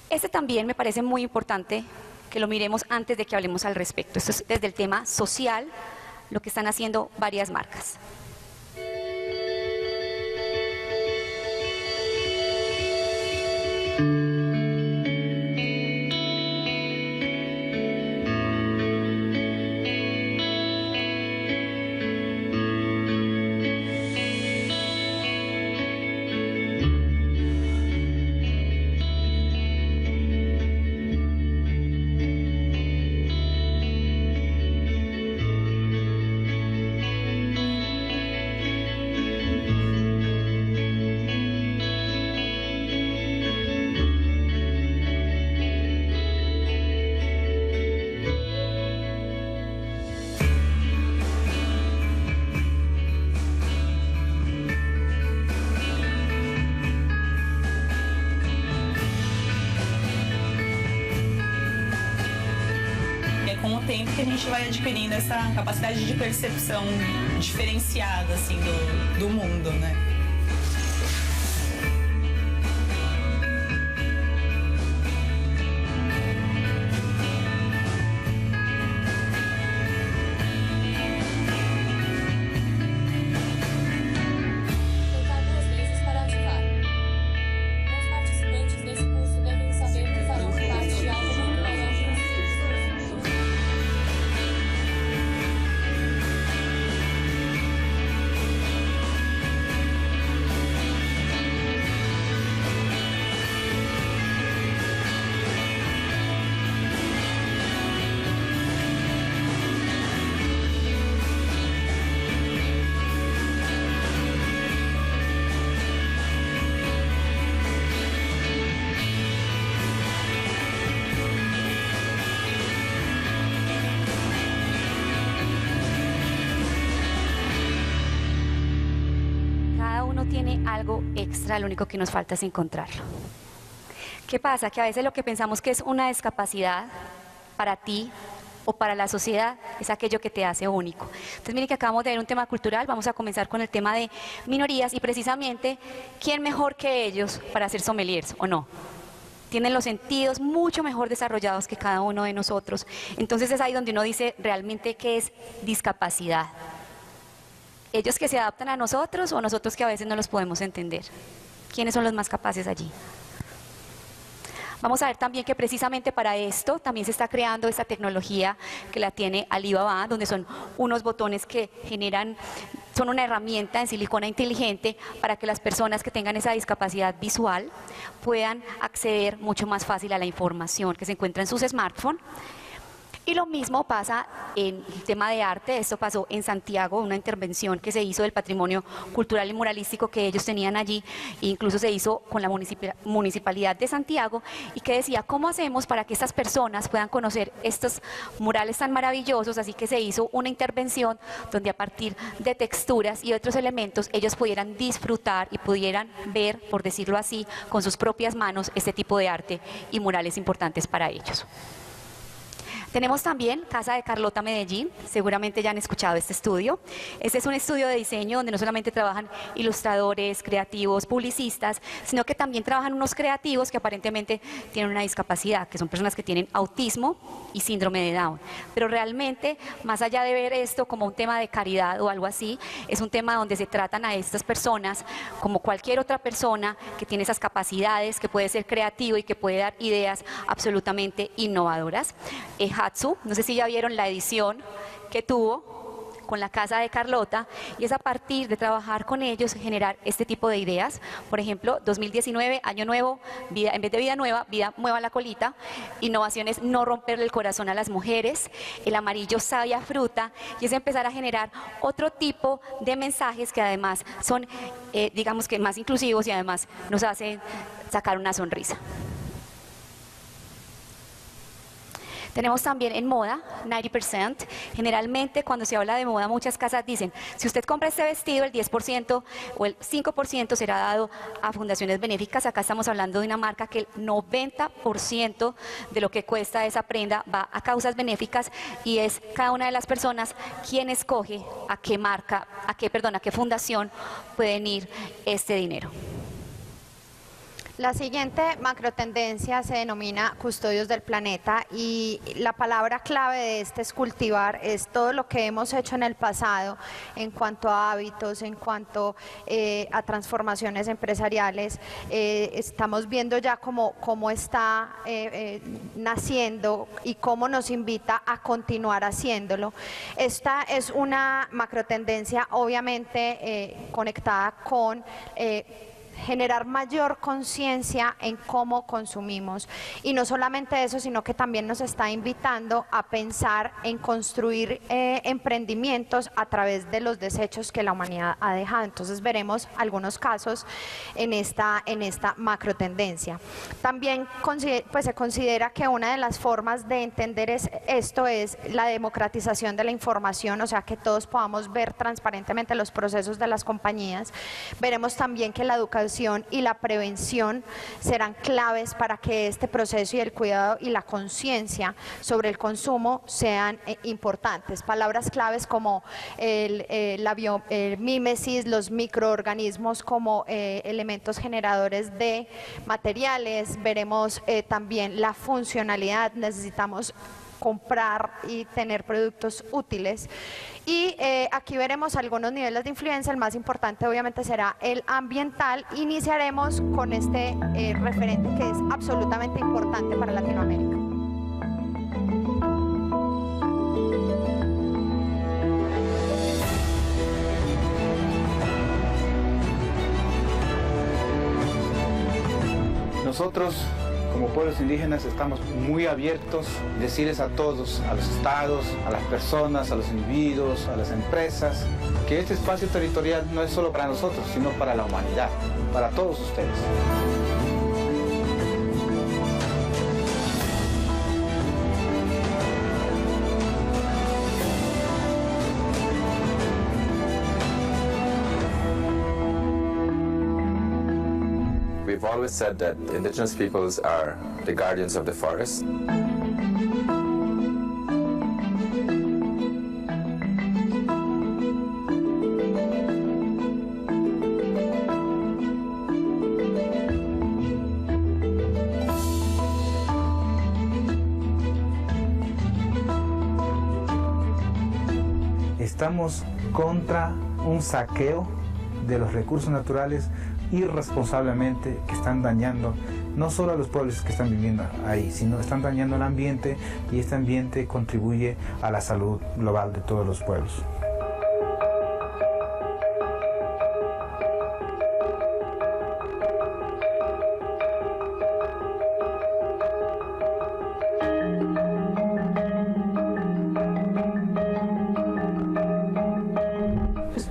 Este también me parece muy importante que lo miremos antes de que hablemos al respecto. Esto es desde el tema social, lo que están haciendo varias marcas. Com o tempo que a gente vai adquirindo essa capacidade de percepção diferenciada assim do mundo, né? Tiene algo extra, lo único que nos falta es encontrarlo. ¿Qué pasa? Que a veces lo que pensamos que es una discapacidad para ti o para la sociedad es aquello que te hace único. Entonces miren que acabamos de ver un tema cultural, vamos a comenzar con el tema de minorías y precisamente ¿quién mejor que ellos para ser sommeliers o no? Tienen los sentidos mucho mejor desarrollados que cada uno de nosotros. Entonces es ahí donde uno dice realmente qué es discapacidad. ¿Ellos que se adaptan a nosotros o nosotros que a veces no los podemos entender? ¿Quiénes son los más capaces allí? Vamos a ver también que precisamente para esto también se está creando esta tecnología que la tiene Alibaba, donde son unos botones que son una herramienta en silicona inteligente para que las personas que tengan esa discapacidad visual puedan acceder mucho más fácil a la información que se encuentra en sus smartphones, Y lo mismo pasa en el tema de arte. Esto pasó en Santiago, una intervención que se hizo del patrimonio cultural y muralístico que ellos tenían allí, e incluso se hizo con la Municipalidad de Santiago, y que decía, ¿cómo hacemos para que estas personas puedan conocer estos murales tan maravillosos? Así que se hizo una intervención donde a partir de texturas y otros elementos ellos pudieran disfrutar y pudieran ver, por decirlo así, con sus propias manos este tipo de arte y murales importantes para ellos. Tenemos también Casa de Carlota Medellín, seguramente ya han escuchado este estudio. Este es un estudio de diseño donde no solamente trabajan ilustradores, creativos, publicistas, sino que también trabajan unos creativos que aparentemente tienen una discapacidad, que son personas que tienen autismo y síndrome de Down. Pero realmente, más allá de ver esto como un tema de caridad o algo así, es un tema donde se tratan a estas personas como cualquier otra persona que tiene esas capacidades, que puede ser creativo y que puede dar ideas absolutamente innovadoras. Hatsu, no sé si ya vieron la edición que tuvo con la Casa de Carlota, y es a partir de trabajar con ellos generar este tipo de ideas. Por ejemplo, 2019, año nuevo, vida, en vez de vida nueva, vida mueva la colita. Innovaciones, no romperle el corazón a las mujeres. El amarillo, sabia fruta, y es empezar a generar otro tipo de mensajes que además son, digamos que más inclusivos y además nos hacen sacar una sonrisa. Tenemos también en moda, 90%. Generalmente cuando se habla de moda, muchas casas dicen, si usted compra este vestido, el 10% o el 5% será dado a fundaciones benéficas. Acá estamos hablando de una marca que el 90% de lo que cuesta esa prenda va a causas benéficas, y es cada una de las personas quien escoge a qué marca, a qué fundación pueden ir este dinero. La siguiente macrotendencia se denomina custodios del planeta, y la palabra clave de este es cultivar. Es todo lo que hemos hecho en el pasado en cuanto a hábitos, en cuanto a transformaciones empresariales. Estamos viendo ya cómo está naciendo y cómo nos invita a continuar haciéndolo. Esta es una macrotendencia obviamente conectada con generar mayor conciencia en cómo consumimos, y no solamente eso, sino que también nos está invitando a pensar en construir emprendimientos a través de los desechos que la humanidad ha dejado. Entonces veremos algunos casos en esta macro tendencia. También pues, se considera que una de las formas de entender esto es la democratización de la información, o sea, que todos podamos ver transparentemente los procesos de las compañías. Veremos también que la educación y la prevención serán claves para que este proceso y el cuidado y la conciencia sobre el consumo sean importantes. Palabras claves como la mímesis, los microorganismos como elementos generadores de materiales. Veremos también la funcionalidad. Necesitamos comprar y tener productos útiles. Y aquí veremos algunos niveles de influencia. El más importante obviamente será el ambiental. Iniciaremos con este referente que es absolutamente importante para Latinoamérica. Nosotros, como pueblos indígenas, estamos muy abiertos a decirles a todos, a los estados, a las personas, a los individuos, a las empresas, que este espacio territorial no es solo para nosotros, sino para la humanidad, para todos ustedes. We've always said that indigenous peoples are the guardians of the forest. Estamos contra un saqueo de los recursos naturales irresponsablemente, que están dañando no solo a los pueblos que están viviendo ahí, sino están dañando el ambiente, y este ambiente contribuye a la salud global de todos los pueblos.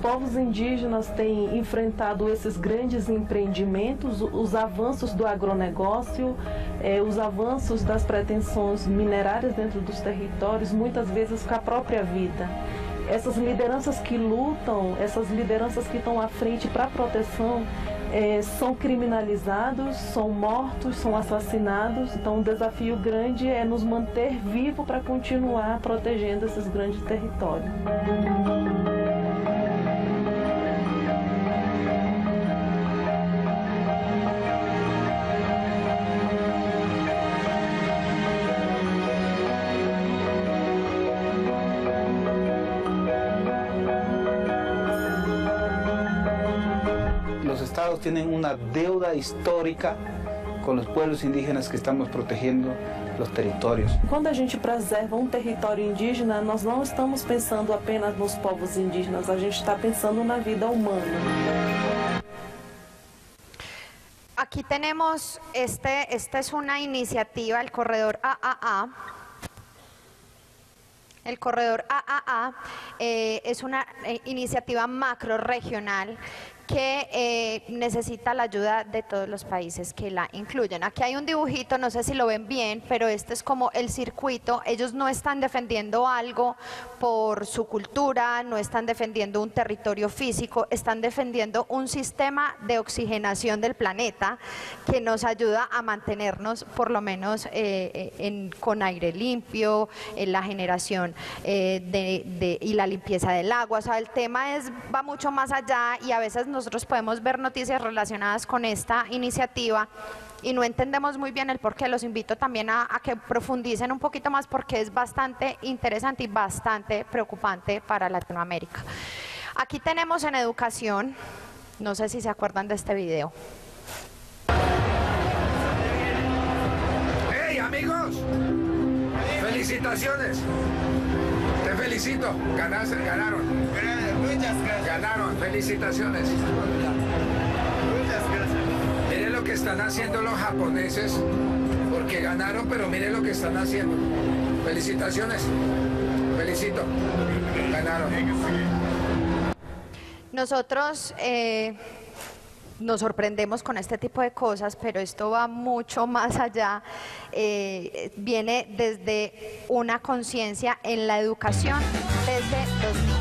povos indígenas têm enfrentado esses grandes empreendimentos, os avanços do agronegócio, os avanços das pretensões minerárias dentro dos territórios, muitas vezes com a própria vida. Essas lideranças que lutam, essas lideranças que estão à frente para a proteção, são criminalizados, são mortos, são assassinados. Então, o desafio grande é nos manter vivos para continuar protegendo esses grandes territórios. Los estados tienen una deuda histórica con los pueblos indígenas que estamos protegiendo los territórios. Quando a gente preserva um território indígena, nós não estamos pensando apenas nos povos indígenas, a gente está pensando na vida humana. Aquí tenemos, esta es una iniciativa, el corredor AAA. El corredor AAA es una iniciativa macro-regional que necesita la ayuda de todos los países que la incluyen. Aquí hay un dibujito, no sé si lo ven bien, pero este es como el circuito. Ellos no están defendiendo algo por su cultura, no están defendiendo un territorio físico, están defendiendo un sistema de oxigenación del planeta que nos ayuda a mantenernos por lo menos con aire limpio, en la generación y la limpieza del agua. O sea, el tema va mucho más allá y a veces nosotros podemos ver noticias relacionadas con esta iniciativa y no entendemos muy bien el por qué. Los invito también a que profundicen un poquito más porque es bastante interesante y bastante preocupante para Latinoamérica. Aquí tenemos en educación, no sé si se acuerdan de este video. ¡Hey, amigos! ¡Felicitaciones! Te felicito, ganaron. Muchas gracias. Ganaron, felicitaciones. Muchas gracias. Miren lo que están haciendo los japoneses, porque ganaron, pero miren lo que están haciendo. Felicitaciones. Felicito. Ganaron. Nosotros nos sorprendemos con este tipo de cosas, pero esto va mucho más allá, viene desde una conciencia en la educación desde los niños.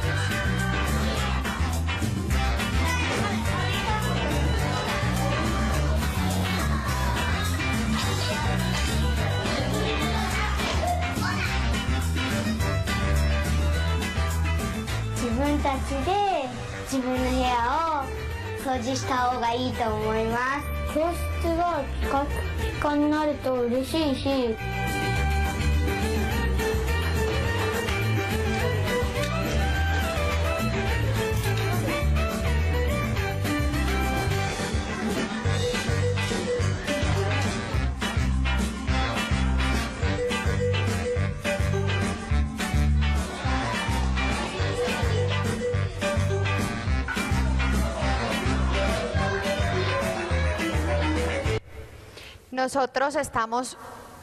Nosotros estamos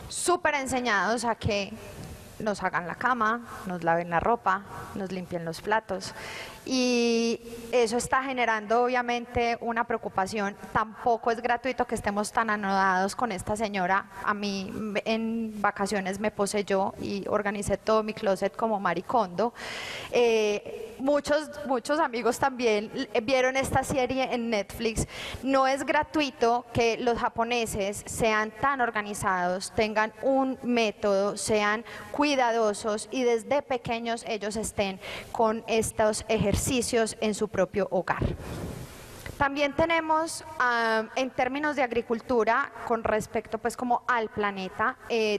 súper enseñados a que nos hagan la cama, nos laven la ropa, nos limpien los platos. Y eso está generando obviamente una preocupación. Tampoco es gratuito que estemos tan anodados con esta señora. A mí en vacaciones me poseyó y organicé todo mi closet como maricondo. Muchos amigos también vieron esta serie en Netflix. No es gratuito que los japoneses sean tan organizados, tengan un método, sean cuidadosos y desde pequeños ellos estén con estos ejercicios en su propio hogar. También tenemos, en términos de agricultura, con respecto pues como al planeta,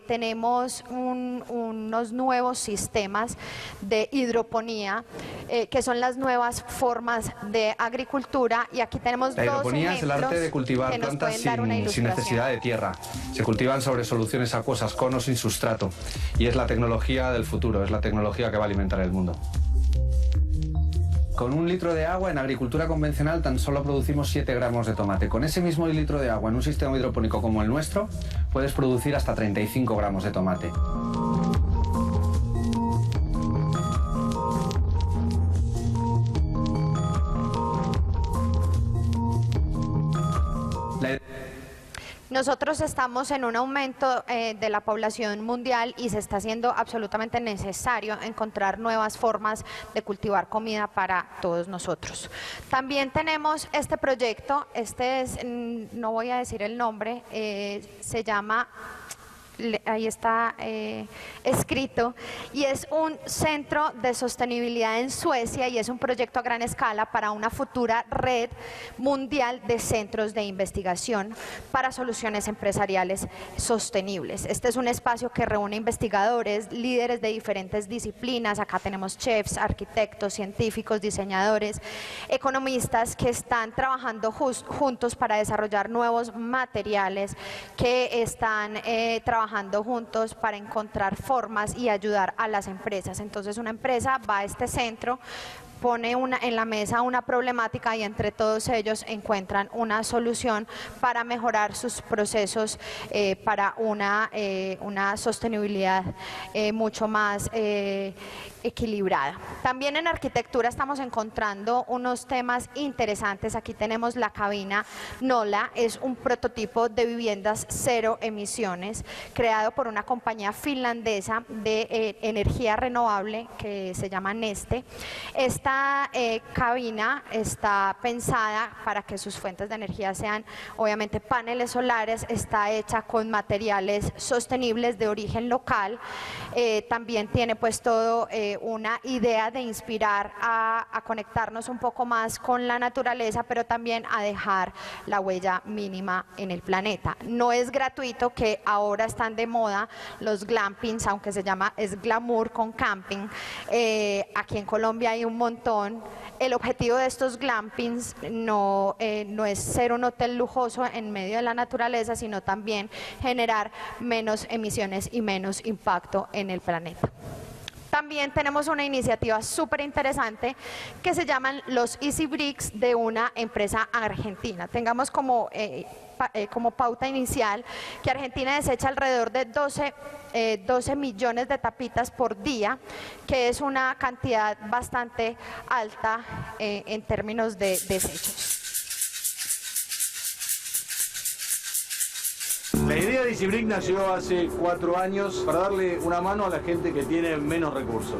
tenemos unos nuevos sistemas de hidroponía, que son las nuevas formas de agricultura, y aquí tenemos dos ejemplos. La hidroponía es el arte de cultivar plantas sin necesidad de tierra. Se cultivan sobre soluciones acuosas, con o sin sustrato, y es la tecnología del futuro, es la tecnología que va a alimentar el mundo. Con 1 litro de agua en agricultura convencional tan solo producimos 7 gramos de tomate. Con ese mismo litro de agua en un sistema hidropónico como el nuestro, puedes producir hasta 35 gramos de tomate. Nosotros estamos en un aumento de la población mundial y se está haciendo absolutamente necesario encontrar nuevas formas de cultivar comida para todos nosotros. También tenemos este proyecto, no voy a decir el nombre, se llama... ahí está escrito, y es un centro de sostenibilidad en Suecia y es un proyecto a gran escala para una futura red mundial de centros de investigación para soluciones empresariales sostenibles. Este es un espacio que reúne investigadores, líderes de diferentes disciplinas, acá tenemos chefs, arquitectos, científicos, diseñadores, economistas que están trabajando juntos para desarrollar nuevos materiales, que están trabajando juntos para encontrar formas y ayudar a las empresas. Entonces una empresa va a este centro, pone en la mesa una problemática y entre todos ellos encuentran una solución para mejorar sus procesos para una sostenibilidad mucho más equilibrada. También en arquitectura estamos encontrando unos temas interesantes. Aquí tenemos la cabina Nola, es un prototipo de viviendas cero emisiones creado por una compañía finlandesa de energía renovable que se llama Neste. Esta cabina está pensada para que sus fuentes de energía sean obviamente paneles solares, está hecha con materiales sostenibles de origen local, también tiene pues todo una idea de inspirar a conectarnos un poco más con la naturaleza, pero también a dejar la huella mínima en el planeta. No es gratuito, que ahora están de moda los glampings, aunque es glamour con camping. Aquí en Colombia hay un montón. El objetivo de estos glampings no es ser un hotel lujoso en medio de la naturaleza, sino también generar menos emisiones y menos impacto en el planeta. También tenemos una iniciativa súper interesante que se llaman los Easy Bricks de una empresa argentina. Tengamos como pauta inicial que Argentina desecha alrededor de 12 millones de tapitas por día, que es una cantidad bastante alta en términos de desechos. La idea de Easy Brick nació hace 4 años para darle una mano a la gente que tiene menos recursos.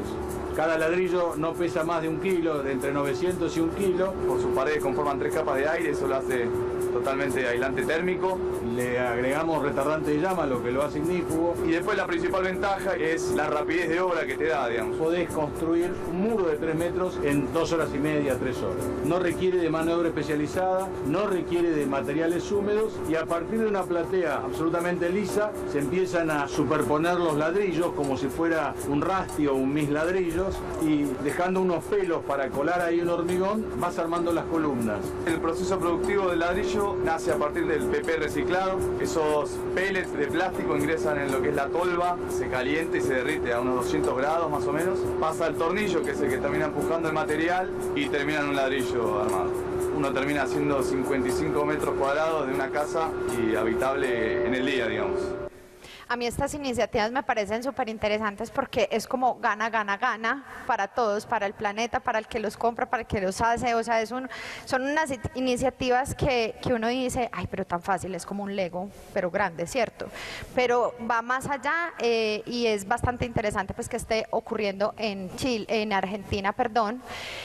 Cada ladrillo no pesa más de 1 kilo, de entre 900 y 1 kilo. Por sus paredes conforman 3 capas de aire, eso lo hace totalmente aislante térmico. Le agregamos retardante de llama, lo que lo hace ignífugo. Y después la principal ventaja es la rapidez de obra que te da, digamos. Podés construir un muro de 3 metros en 2 horas y media, 3 horas. No requiere de mano de obra especializada, no requiere de materiales húmedos y a partir de una platea absolutamente lisa se empiezan a superponer los ladrillos como si fuera un rastio o un mis ladrillos, y dejando unos pelos para colar ahí un hormigón vas armando las columnas. El proceso productivo del ladrillo nace a partir del PP reciclado. Esos pellets de plástico ingresan en lo que es la tolva, se calienta y se derrite a unos 200 grados más o menos. Pasa al tornillo, que es el que termina empujando el material, y termina en un ladrillo armado. Uno termina haciendo 55 metros cuadrados de una casa y habitable en el día, digamos. A mí estas iniciativas me parecen súper interesantes porque es como gana, gana, gana para todos, para el planeta, para el que los compra, para el que los hace. O sea, son unas iniciativas que uno dice, ay, pero tan fácil, es como un Lego, pero grande, ¿cierto? Pero va más allá y es bastante interesante pues que esté ocurriendo en Argentina, perdón.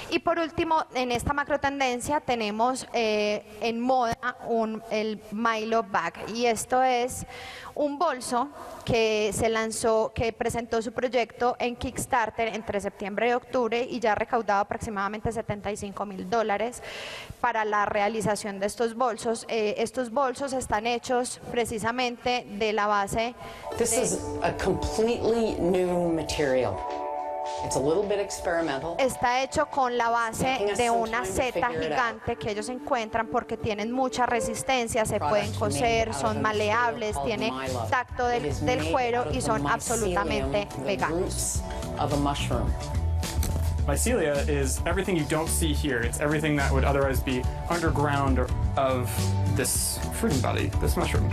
Y por último, en esta macro tendencia tenemos en moda el Milo Bag, y esto es un bolso que se lanzó, que presentó su proyecto en Kickstarter entre septiembre y octubre y ya ha recaudado aproximadamente $75.000 para la realización de estos bolsos. Estos bolsos están hechos precisamente de la base. This is a completely new material. It's a little bit experimental. Está hecho con la base de una seta gigante que ellos encuentran porque tienen mucha resistencia, se pueden coser, son maleables, tiene tacto del cuero y son absolutamente veganos. Mycelia is everything you don't see here. It's everything that would otherwise be underground of this fruiting body, this mushroom.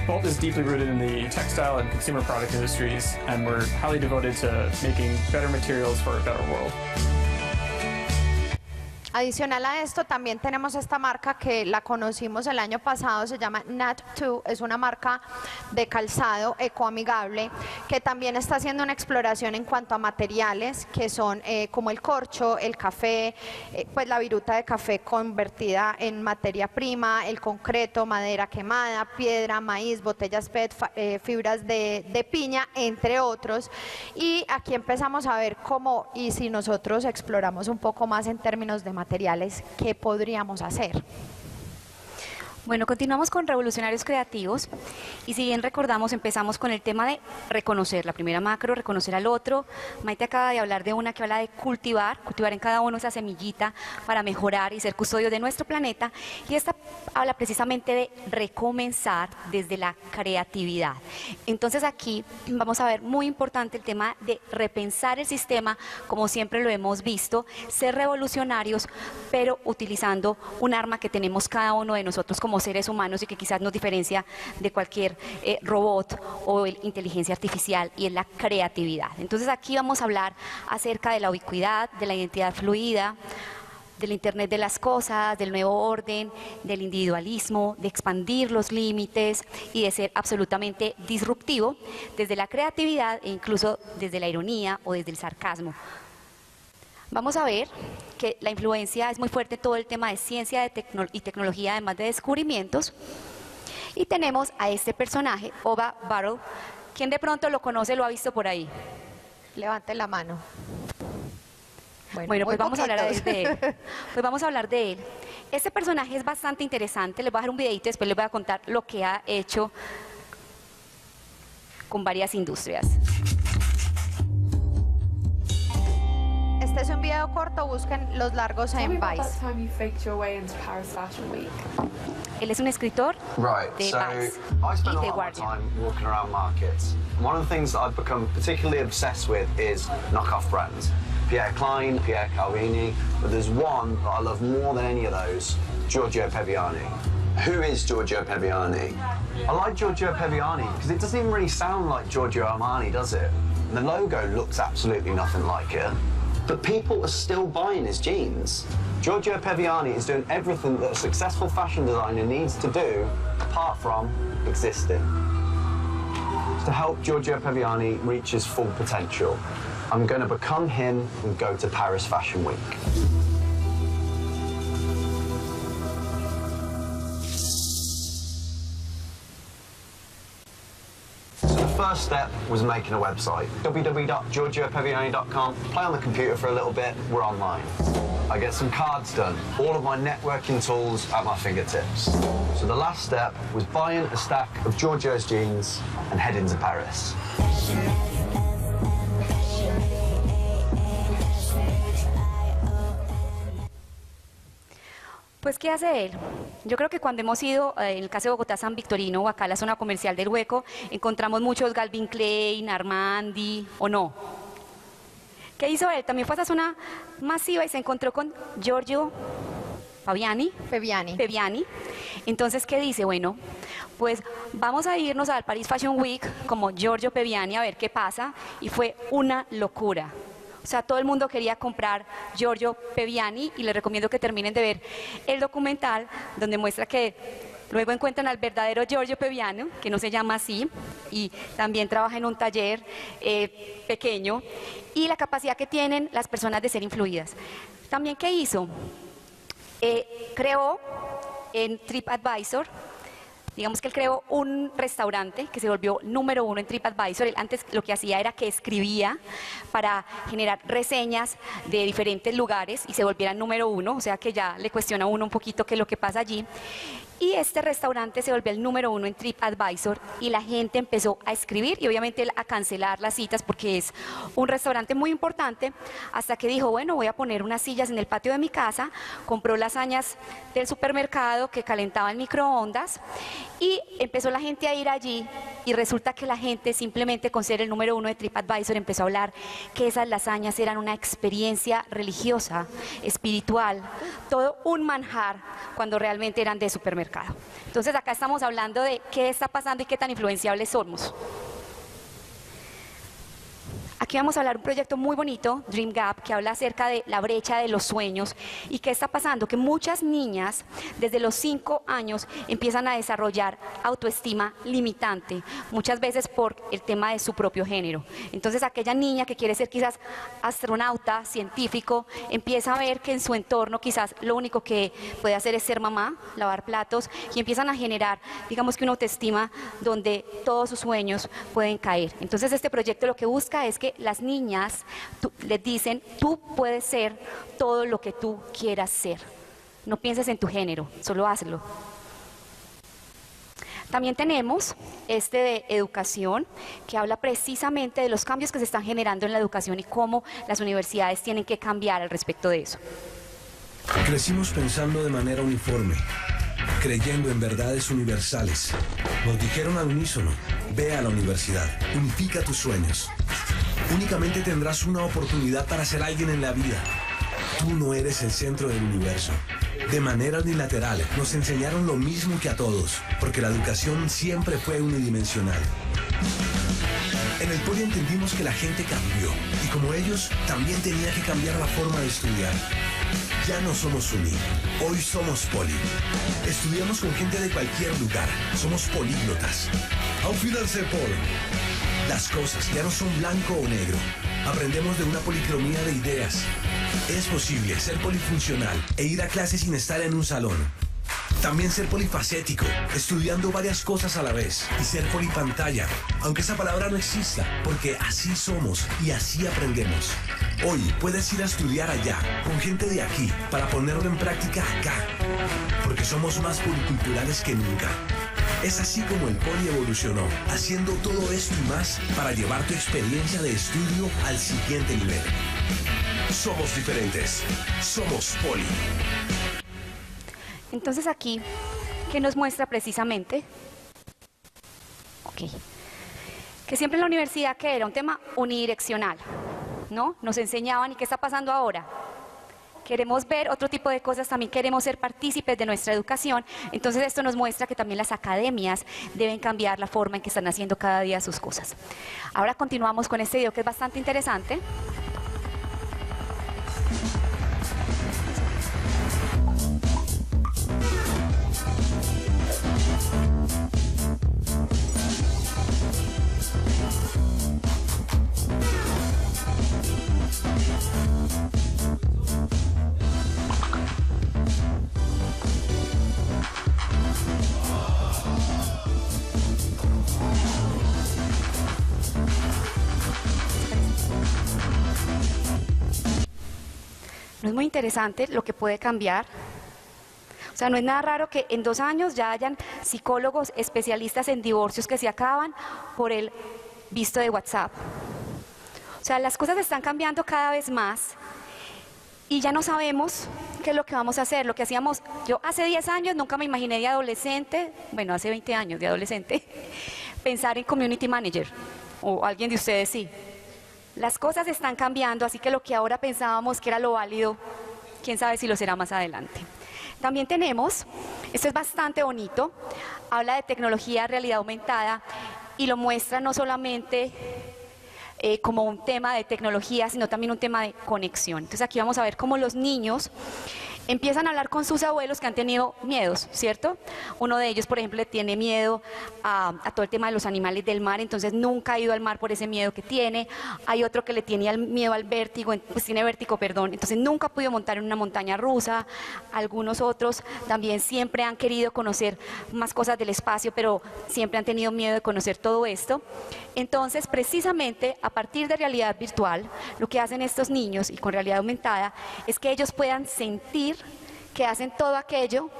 Bolt is deeply rooted in the textile and consumer product industries, and we're highly devoted to making better materials for a better world. Adicional a esto, también tenemos esta marca que la conocimos el año pasado, se llama Nat2, es una marca de calzado ecoamigable que también está haciendo una exploración en cuanto a materiales que son como el corcho, el café, pues la viruta de café convertida en materia prima, el concreto, madera quemada, piedra, maíz, botellas PET, fibras de piña, entre otros. Y aquí empezamos a ver cómo, y si nosotros exploramos un poco más en términos de materiales, ¿qué podríamos hacer? Bueno, continuamos con Revolucionarios Creativos y si bien recordamos, empezamos con el tema de reconocer, la primera macro, reconocer al otro. Maite acaba de hablar de una que habla de cultivar en cada uno esa semillita para mejorar y ser custodios de nuestro planeta, y esta habla precisamente de recomenzar desde la creatividad. Entonces aquí vamos a ver muy importante el tema de repensar el sistema, como siempre lo hemos visto, ser revolucionarios, pero utilizando un arma que tenemos cada uno de nosotros como seres humanos y que quizás nos diferencia de cualquier robot o inteligencia artificial, y es la creatividad. Entonces aquí vamos a hablar acerca de la ubicuidad, de la identidad fluida, del Internet de las cosas, del nuevo orden, del individualismo, de expandir los límites y de ser absolutamente disruptivo desde la creatividad e incluso desde la ironía o desde el sarcasmo. Vamos a ver que la influencia es muy fuerte, todo el tema de ciencia y tecnología, además de descubrimientos. Y tenemos a este personaje, Ova Buttel. ¿Quién de pronto lo conoce, lo ha visto por ahí? Levante la mano. Bueno, pues vamos a hablar de él. Pues vamos a hablar de él. Este personaje es bastante interesante, les voy a dejar un videito y después les voy a contar lo que ha hecho con varias industrias. Este es un video corto, busquen los largos en Vice. Él es un escritor de so Vice I spend y a The lot of my Guardian. time walking around markets. One of the things that I've become particularly obsessed with is knockoff brands. Pierre Klein, Pierre Calvini, but there's one that I love more than any of those, Giorgio Peviani. Who is Giorgio Peviani? I like Giorgio Peviani because it doesn't even really sound like Giorgio Armani, does it? The logo looks absolutely nothing like it. But people are still buying his jeans. Giorgio Peviani is doing everything that a successful fashion designer needs to do, apart from existing. To help Giorgio Peviani reach his full potential, I'm going to become him and go to Paris Fashion Week. First step was making a website. www.giorgiopeviani.com. Play on the computer for a little bit, we're online. I get some cards done, all of my networking tools at my fingertips. So the last step was buying a stack of Giorgio's jeans and heading to Paris. Pues, ¿qué hace él? Yo creo que cuando hemos ido, en el caso de Bogotá, San Victorino o acá a la zona comercial del Hueco, encontramos muchos Calvin Klein, Armandi, ¿o no? ¿Qué hizo él? También fue a esa zona masiva y se encontró con Giorgio Peviani. Entonces, ¿qué dice? Bueno, pues vamos a irnos al Paris Fashion Week como Giorgio Peviani a ver qué pasa, y fue una locura. O sea, todo el mundo quería comprar Giorgio Peviani y les recomiendo que terminen de ver el documental donde muestra que luego encuentran al verdadero Giorgio Peviani, que no se llama así, y también trabaja en un taller pequeño, y la capacidad que tienen las personas de ser influidas. También, ¿qué hizo? Creó en TripAdvisor, digamos que él creó un restaurante que se volvió número 1 en TripAdvisor. Él antes lo que hacía era que escribía para generar reseñas de diferentes lugares y se volviera número 1, o sea que ya le cuestiona a uno un poquito qué es lo que pasa allí. Y este restaurante se volvió el número 1 en TripAdvisor y la gente empezó a escribir y obviamente a cancelar las citas porque es un restaurante muy importante, hasta que dijo, bueno, voy a poner unas sillas en el patio de mi casa, compró lasañas del supermercado que calentaba en microondas y empezó la gente a ir allí, y resulta que la gente simplemente con ser el número 1 de TripAdvisor empezó a hablar que esas lasañas eran una experiencia religiosa, espiritual, todo un manjar, cuando realmente eran de supermercado. Entonces acá estamos hablando de qué está pasando y qué tan influenciables somos. Aquí vamos a hablar de un proyecto muy bonito, Dream Gap, que habla acerca de la brecha de los sueños y qué está pasando, que muchas niñas desde los 5 años empiezan a desarrollar autoestima limitante, muchas veces por el tema de su propio género. Entonces aquella niña que quiere ser quizás astronauta, científico, empieza a ver que en su entorno quizás lo único que puede hacer es ser mamá, lavar platos, y empiezan a generar, digamos que una autoestima donde todos sus sueños pueden caer. Entonces este proyecto lo que busca es que las niñas les dicen, tú puedes ser todo lo que tú quieras ser. No pienses en tu género, solo hazlo. También tenemos este de educación, que habla precisamente de los cambios que se están generando en la educación y cómo las universidades tienen que cambiar al respecto de eso. Crecimos pensando de manera uniforme, creyendo en verdades universales. Nos dijeron al unísono, ve a la universidad, unifica tus sueños. Únicamente tendrás una oportunidad para ser alguien en la vida. Tú no eres el centro del universo. De manera unilateral, nos enseñaron lo mismo que a todos, porque la educación siempre fue unidimensional. En el Poli entendimos que la gente cambió, y como ellos, también tenía que cambiar la forma de estudiar. Ya no somos Uni, hoy somos Poli. Estudiamos con gente de cualquier lugar, somos políglotas. Auf Wiedersehen, Poli. Las cosas ya no son blanco o negro. Aprendemos de una policromía de ideas. Es posible ser polifuncional e ir a clase sin estar en un salón. También ser polifacético, estudiando varias cosas a la vez. Y ser polipantalla, aunque esa palabra no exista, porque así somos y así aprendemos. Hoy puedes ir a estudiar allá, con gente de aquí, para ponerlo en práctica acá. Porque somos más policulturales que nunca. Es así como el Poli evolucionó, haciendo todo esto y más para llevar tu experiencia de estudio al siguiente nivel. Somos diferentes. Somos Poli. Entonces aquí, ¿qué nos muestra precisamente? Que siempre en la universidad, ¿qué era? Un tema unidireccional, ¿no? Nos enseñaban, ¿y qué está pasando ahora? Queremos ver otro tipo de cosas, también queremos ser partícipes de nuestra educación. Entonces esto nos muestra que también las academias deben cambiar la forma en que están haciendo cada día sus cosas. Ahora continuamos con este video que es bastante interesante. ¿No es muy interesante lo que puede cambiar? O sea, no es nada raro que en 2 años ya hayan psicólogos especialistas en divorcios que se acaban por el visto de WhatsApp. O sea, las cosas están cambiando cada vez más y ya no sabemos qué es lo que vamos a hacer. Lo que hacíamos, yo hace 10 años nunca me imaginé de adolescente, bueno, hace 20 años de adolescente, pensar en community manager, o alguien de ustedes sí. Las cosas están cambiando, así que lo que ahora pensábamos que era lo válido, quién sabe si lo será más adelante. También tenemos, esto es bastante bonito, habla de tecnología, realidad aumentada, y lo muestra no solamente como un tema de tecnología, sino también un tema de conexión. Entonces aquí vamos a ver cómo los niños empiezan a hablar con sus abuelos que han tenido miedos, ¿cierto? Uno de ellos, por ejemplo, le tiene miedo a todo el tema de los animales del mar, entonces nunca ha ido al mar por ese miedo que tiene. Hay otro que le tiene miedo al vértigo, pues tiene vértigo, perdón, entonces nunca ha podido montar en una montaña rusa. Algunos otros también siempre han querido conocer más cosas del espacio, pero siempre han tenido miedo de conocer todo esto. Entonces, precisamente, a partir de realidad virtual, lo que hacen estos niños, y con realidad aumentada, es que ellos puedan sentir que hacen todo aquello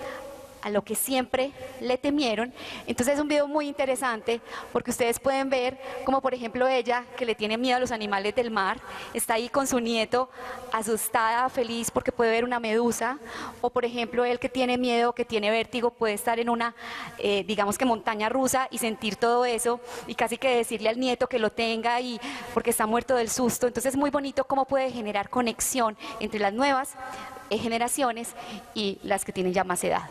a lo que siempre le temieron. Entonces es un video muy interesante porque ustedes pueden ver como, por ejemplo, ella, que le tiene miedo a los animales del mar, está ahí con su nieto, asustada, feliz porque puede ver una medusa, o por ejemplo él que tiene miedo, que tiene vértigo, puede estar en una, digamos que montaña rusa y sentir todo eso y casi que decirle al nieto que lo tenga y porque está muerto del susto. Entonces es muy bonito cómo puede generar conexión entre las nuevas generaciones y las que tienen ya más edad.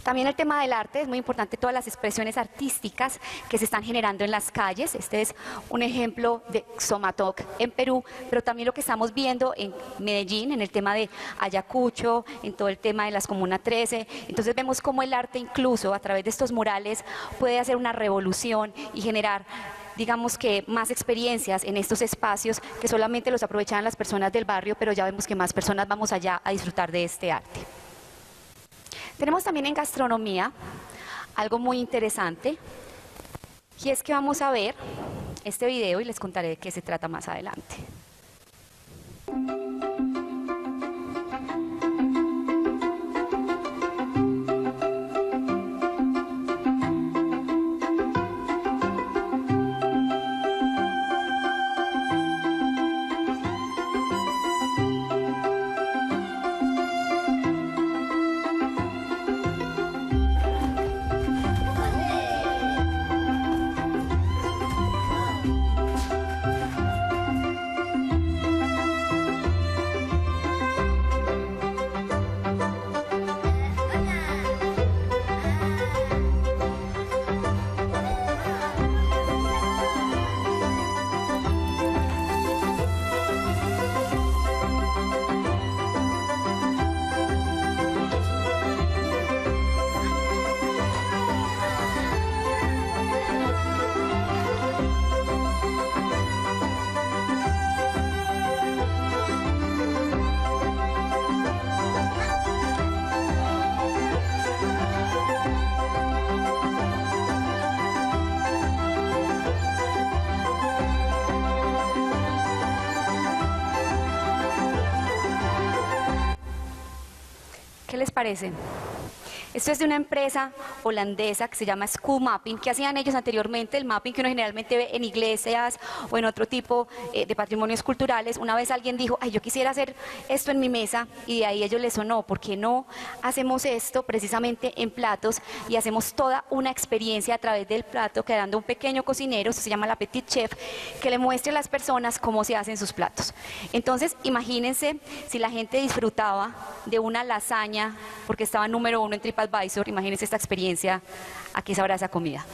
También el tema del arte es muy importante, todas las expresiones artísticas que se están generando en las calles. Este es un ejemplo de Xomotoc en Perú, pero también lo que estamos viendo en Medellín, en el tema de Ayacucho, en todo el tema de las Comuna 13. Entonces vemos cómo el arte incluso a través de estos murales puede hacer una revolución y generar, digamos que, más experiencias en estos espacios que solamente los aprovechaban las personas del barrio, pero ya vemos que más personas vamos allá a disfrutar de este arte. Tenemos también en gastronomía algo muy interesante, y es que vamos a ver este video y les contaré de qué se trata más adelante. ¿Qué les parece? Esto es de una empresa holandesa que se llama School Mapping, que hacían ellos anteriormente, el mapping que uno generalmente ve en iglesias o en otro tipo de patrimonios culturales. Una vez alguien dijo, ay, yo quisiera hacer esto en mi mesa, y de ahí a ellos les sonó, ¿por qué no hacemos esto precisamente en platos y hacemos toda una experiencia a través del plato, creando un pequeño cocinero, eso se llama la Petit Chef, que le muestre a las personas cómo se hacen sus platos? Entonces, imagínense si la gente disfrutaba de una lasaña, porque estaba número 1 en TripAdvisor, imagínense esta experiencia, ¿a qué sabrá esa comida?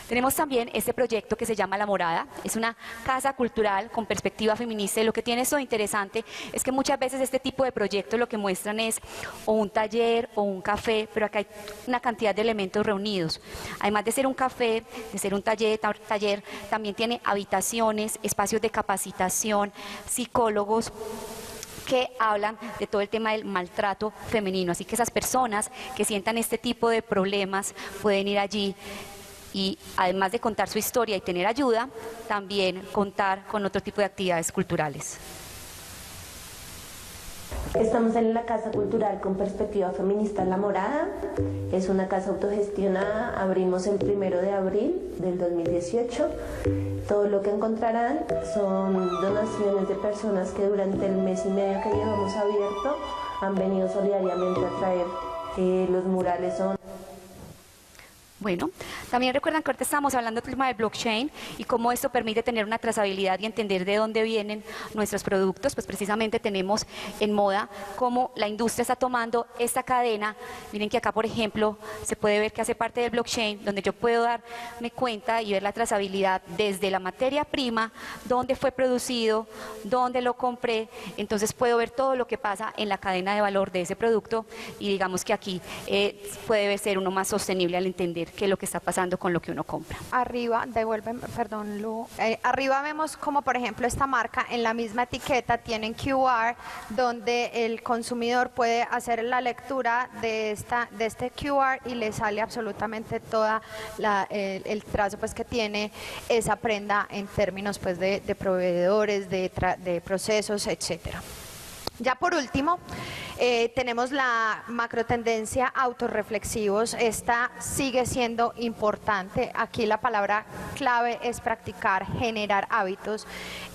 Tenemos también este proyecto que se llama La Morada, es una casa cultural con perspectiva feminista, y lo que tiene esto interesante es que muchas veces este tipo de proyectos lo que muestran es o un taller o un café, pero acá hay una cantidad de elementos reunidos. Además de ser un café, de ser un taller, también tiene habitaciones, espacios de capacitación, psicólogos que hablan de todo el tema del maltrato femenino, así que esas personas que sientan este tipo de problemas pueden ir allí y, además de contar su historia y tener ayuda, también contar con otro tipo de actividades culturales. Estamos en la Casa Cultural con Perspectiva Feminista La Morada. Es una casa autogestionada, abrimos el 1 de abril del 2018. Todo lo que encontrarán son donaciones de personas que durante el mes y medio que llevamos abierto han venido solidariamente a traer los murales. Bueno, también recuerdan que ahorita estamos hablando del tema del blockchain y cómo esto permite tener una trazabilidad y entender de dónde vienen nuestros productos. Pues precisamente tenemos en moda cómo la industria está tomando esta cadena. Miren que acá, por ejemplo, se puede ver que hace parte del blockchain, donde yo puedo darme cuenta y ver la trazabilidad desde la materia prima, dónde fue producido, dónde lo compré. Entonces puedo ver todo lo que pasa en la cadena de valor de ese producto, y digamos que aquí puede ser uno más sostenible al entender qué es lo que está pasando con lo que uno compra. Arriba, perdón, Lu, arriba vemos como, por ejemplo, esta marca en la misma etiqueta tienen QR, donde el consumidor puede hacer la lectura de este QR y le sale absolutamente toda el trazo pues que tiene esa prenda en términos pues de proveedores, de procesos, etcétera. Ya por último, tenemos la macrotendencia autorreflexivos. Esta sigue siendo importante. Aquí la palabra clave es practicar, generar hábitos.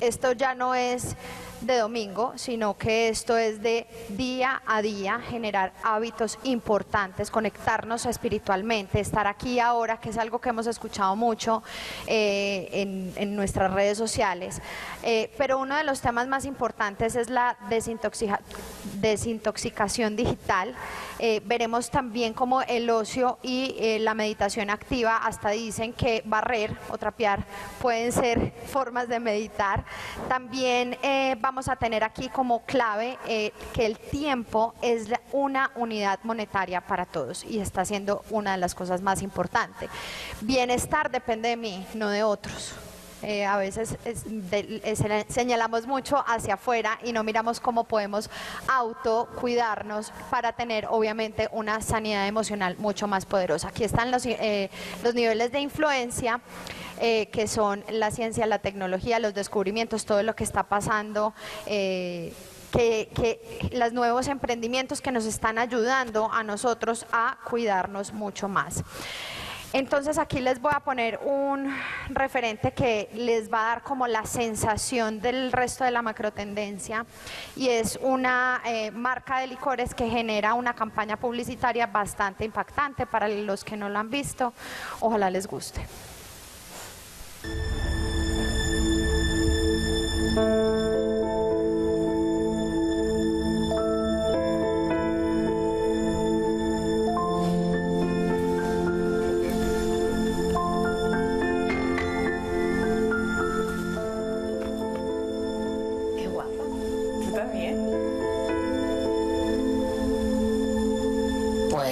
Esto ya no es de domingo, sino que esto es de día a día, generar hábitos importantes, conectarnos espiritualmente, estar aquí ahora, que es algo que hemos escuchado mucho en nuestras redes sociales. Pero uno de los temas más importantes es la desintoxicación desintoxicación digital. Veremos también cómo el ocio y la meditación activa, hasta dicen que barrer o trapear pueden ser formas de meditar. También vamos a tener aquí como clave que el tiempo es una unidad monetaria para todos y está siendo una de las cosas más importantes. Bienestar depende de mí, no de otros. A veces señalamos mucho hacia afuera y no miramos cómo podemos autocuidarnos para tener obviamente una sanidad emocional mucho más poderosa. Aquí están los niveles de influencia, que son la ciencia, la tecnología, los descubrimientos, todo lo que está pasando, los nuevos emprendimientos que nos están ayudando a nosotros a cuidarnos mucho más. Entonces aquí les voy a poner un referente que les va a dar como la sensación del resto de la macrotendencia, y es una marca de licores que genera una campaña publicitaria bastante impactante. Para los que no lo han visto, ojalá les guste.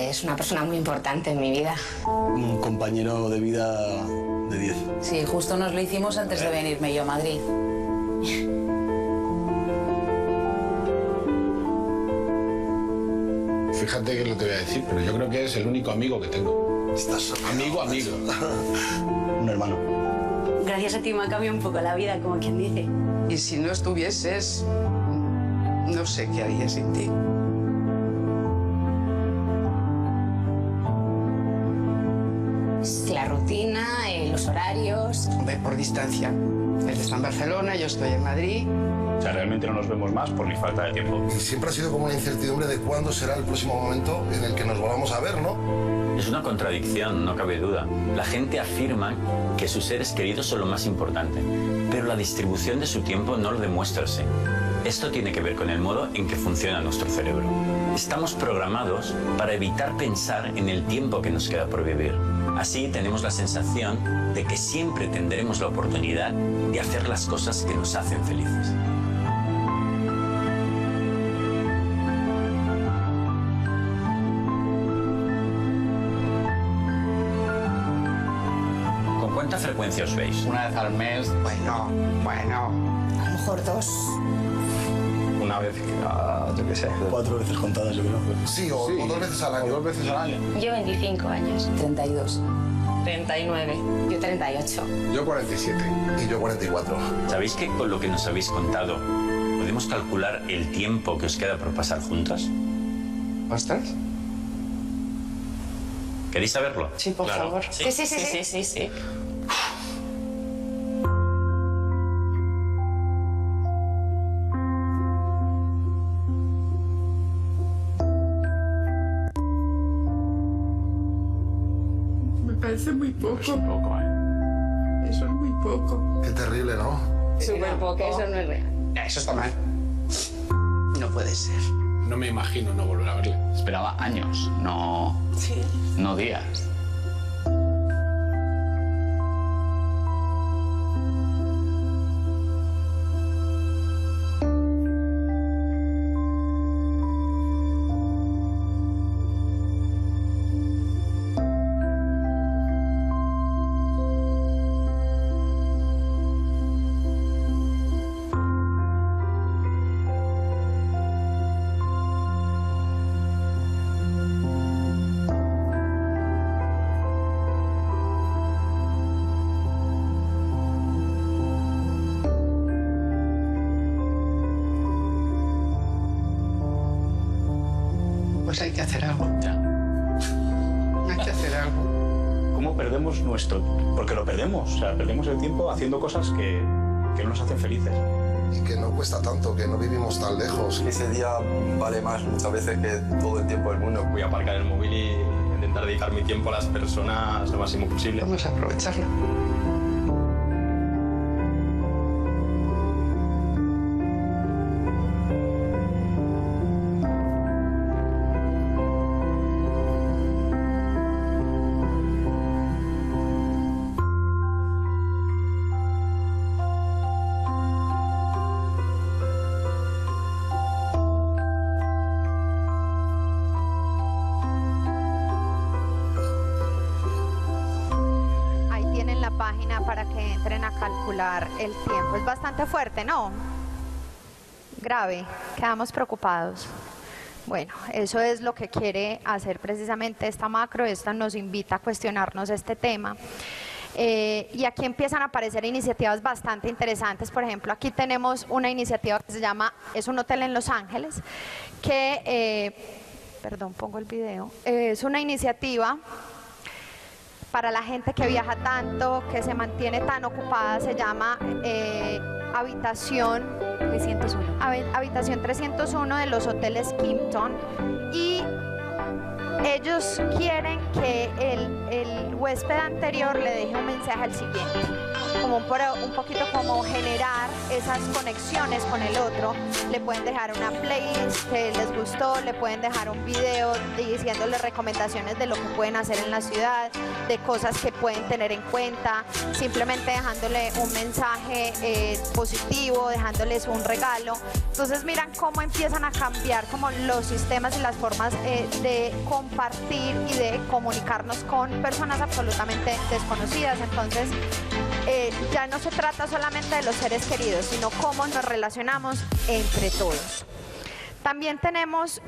Es una persona muy importante en mi vida. Un compañero de vida de 10. Sí, justo nos lo hicimos antes de venirme yo a Madrid. Fíjate que lo te voy a decir, pero yo creo que es el único amigo que tengo. Estás amigo. Un hermano. Gracias a ti me ha cambiado un poco la vida, como quien dice. Y si no estuvieses, no sé qué haría sin ti. La rutina, los horarios. Ve por distancia. Él está en Barcelona, yo estoy en Madrid. O sea, realmente no nos vemos más por mi falta de tiempo. Y siempre ha sido como una incertidumbre de cuándo será el próximo momento en el que nos volvamos a ver, ¿no? Es una contradicción, no cabe duda. La gente afirma que sus seres queridos son lo más importante, pero la distribución de su tiempo no lo demuestra así. Esto tiene que ver con el modo en que funciona nuestro cerebro. Estamos programados para evitar pensar en el tiempo que nos queda por vivir. Así tenemos la sensación de que siempre tendremos la oportunidad de hacer las cosas que nos hacen felices. ¿Con cuánta frecuencia os veis? Una vez al mes. Bueno. A lo mejor 2. Una vez, yo qué sé. 4 veces contadas, yo creo. Sí, o 2 veces al año. O 2 veces al año. Yo 25 años. 32. 39. Yo 38. Yo 47. Y yo 44. ¿Sabéis que con lo que nos habéis contado podemos calcular el tiempo que os queda por pasar juntos? ¿Ostras? ¿Queréis saberlo? Sí, por favor. Sí. Me parece muy poco. Es un poco, Eso es muy poco. Qué terrible, ¿no? Súper poco. Eso no es real. Eso está mal. No puede ser. No me imagino no volver a verle. Esperaba años, no días. Pues hay que hacer algo. Hay que hacer algo. ¿Cómo perdemos nuestro...? Porque lo perdemos. O sea, perdemos el tiempo haciendo cosas que no nos hacen felices. Y que no cuesta tanto, que no vivimos tan lejos. Ese día vale más muchas veces que todo el tiempo del mundo. Voy a aparcar el móvil y intentar dedicar mi tiempo a las personas lo máximo posible. Vamos a aprovecharlo. página para que entren a calcular el tiempo. Es bastante fuerte, ¿no? Grave, quedamos preocupados. Bueno, eso es lo que quiere hacer precisamente esta macro. Esta nos invita a cuestionarnos este tema. Y aquí empiezan a aparecer iniciativas bastante interesantes. Por ejemplo, aquí tenemos una iniciativa que se llama, es un hotel en Los Ángeles, que, perdón, pongo el video, es una iniciativa para la gente que viaja tanto, que se mantiene tan ocupada. Se llama Habitación 301. Habitación 301 de los hoteles Kimpton, y ellos quieren que el huésped anterior le deje un mensaje al siguiente, como un poquito como generar esas conexiones con el otro. Le pueden dejar una playlist que les gustó, le pueden dejar un video diciéndole recomendaciones de lo que pueden hacer en la ciudad, de cosas que pueden tener en cuenta, simplemente dejándole un mensaje positivo, dejándoles un regalo. Entonces miran cómo empiezan a cambiar como los sistemas y las formas de compartir y de comunicarnos con personas absolutamente desconocidas. Entonces ya no se trata solamente de los seres queridos, sino cómo nos relacionamos entre todos. También tenemos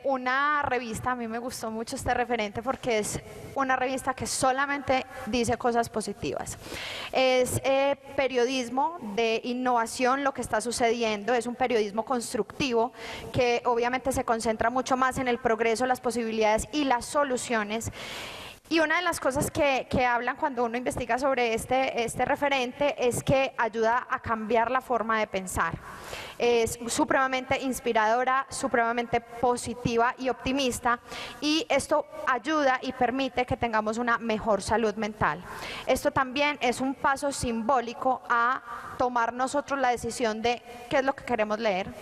una revista. A mí me gustó mucho este referente porque es una revista que solamente dice cosas positivas. Es periodismo de innovación lo que está sucediendo, es un periodismo constructivo que obviamente se concentra mucho más en el progreso, las posibilidades y las soluciones. Y una de las cosas que hablan cuando uno investiga sobre este referente es que ayuda a cambiar la forma de pensar. Es supremamente inspiradora, supremamente positiva y optimista, y esto ayuda y permite que tengamos una mejor salud mental. Esto también es un paso simbólico a tomar nosotros la decisión de qué es lo que queremos leer,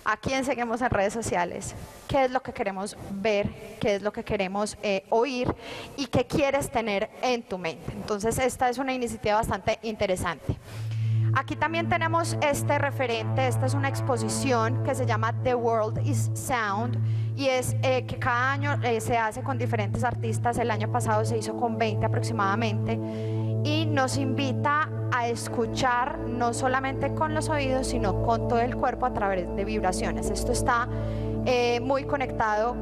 a quién seguimos en redes sociales, qué es lo que queremos ver, qué es lo que queremos oír y qué quieres tener en tu mente. Entonces esta es una iniciativa bastante interesante. Aquí también tenemos este referente. Esta es una exposición que se llama The World is Sound, y es que cada año se hace con diferentes artistas. El año pasado se hizo con 20 aproximadamente, y nos invita a escuchar no solamente con los oídos, sino con todo el cuerpo a través de vibraciones. Esto está muy conectado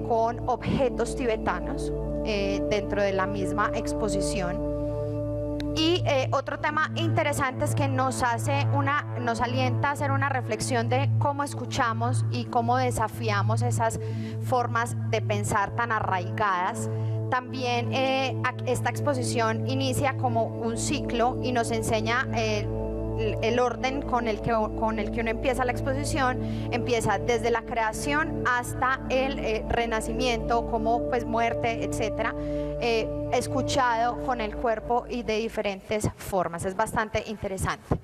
con objetos tibetanos dentro de la misma exposición. Y otro tema interesante es que nos alienta a hacer una reflexión de cómo escuchamos y cómo desafiamos esas formas de pensar tan arraigadas. También esta exposición inicia como un ciclo y nos enseña el orden con el que uno empieza la exposición. Empieza desde la creación hasta el renacimiento, como pues muerte, etcétera, escuchado con el cuerpo y de diferentes formas. Es bastante interesante.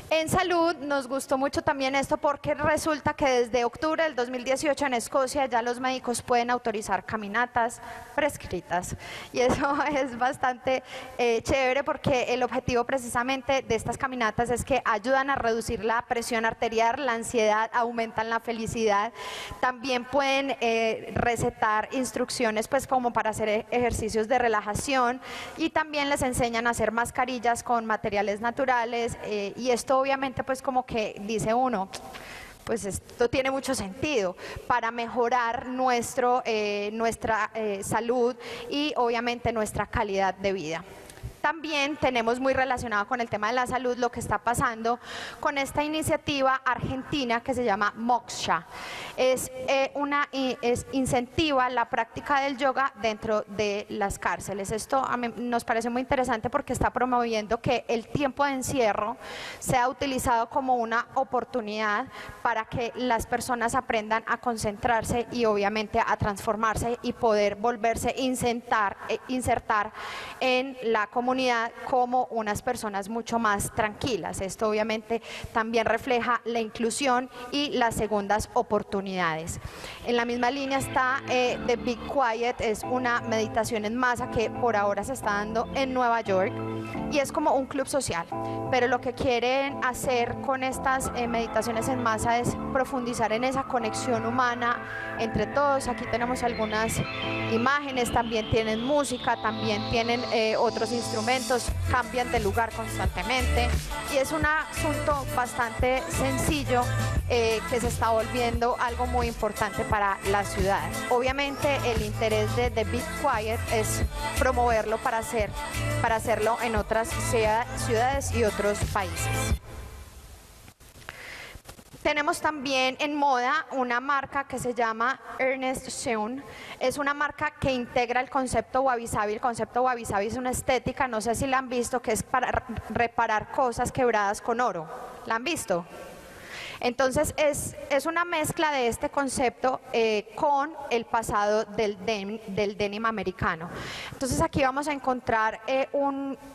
En salud nos gustó mucho también esto, porque resulta que desde octubre del 2018 en Escocia ya los médicos pueden autorizar caminatas prescritas, y eso es bastante chévere, porque el objetivo precisamente de estas caminatas es que ayudan a reducir la presión arterial, la ansiedad, aumentan la felicidad. También pueden recetar instrucciones pues como para hacer ejercicios de relajación, y también les enseñan a hacer mascarillas con materiales naturales, y esto obviamente pues como que dice uno, pues esto tiene mucho sentido para mejorar nuestra salud y obviamente nuestra calidad de vida. También tenemos muy relacionado con el tema de la salud lo que está pasando con esta iniciativa argentina que se llama Moksha. Incentiva la práctica del yoga dentro de las cárceles. Esto a mí nos parece muy interesante porque está promoviendo que el tiempo de encierro sea utilizado como una oportunidad para que las personas aprendan a concentrarse y obviamente a transformarse y poder volverse insertar en la comunidad como unas personas mucho más tranquilas. Esto obviamente también refleja la inclusión y las segundas oportunidades. En la misma línea está The Big Quiet, es una meditación en masa que por ahora se está dando en Nueva York, y es como un club social, pero lo que quieren hacer con estas meditaciones en masa es profundizar en esa conexión humana entre todos. Aquí tenemos algunas imágenes, también tienen música, también tienen otros instrumentos inventos cambian de lugar constantemente y es un asunto bastante sencillo que se está volviendo algo muy importante para las ciudades. Obviamente el interés de The Be Quiet es promoverlo para hacerlo en otras ciudades y otros países. Tenemos también en moda una marca que se llama Ernest Schoen. Es una marca que integra el concepto Wabi Sabi. El concepto Wabi Sabi es una estética, no sé si la han visto, que es para reparar cosas quebradas con oro. ¿La han visto? Entonces es una mezcla de este concepto con el pasado del denim americano. Entonces aquí vamos a encontrar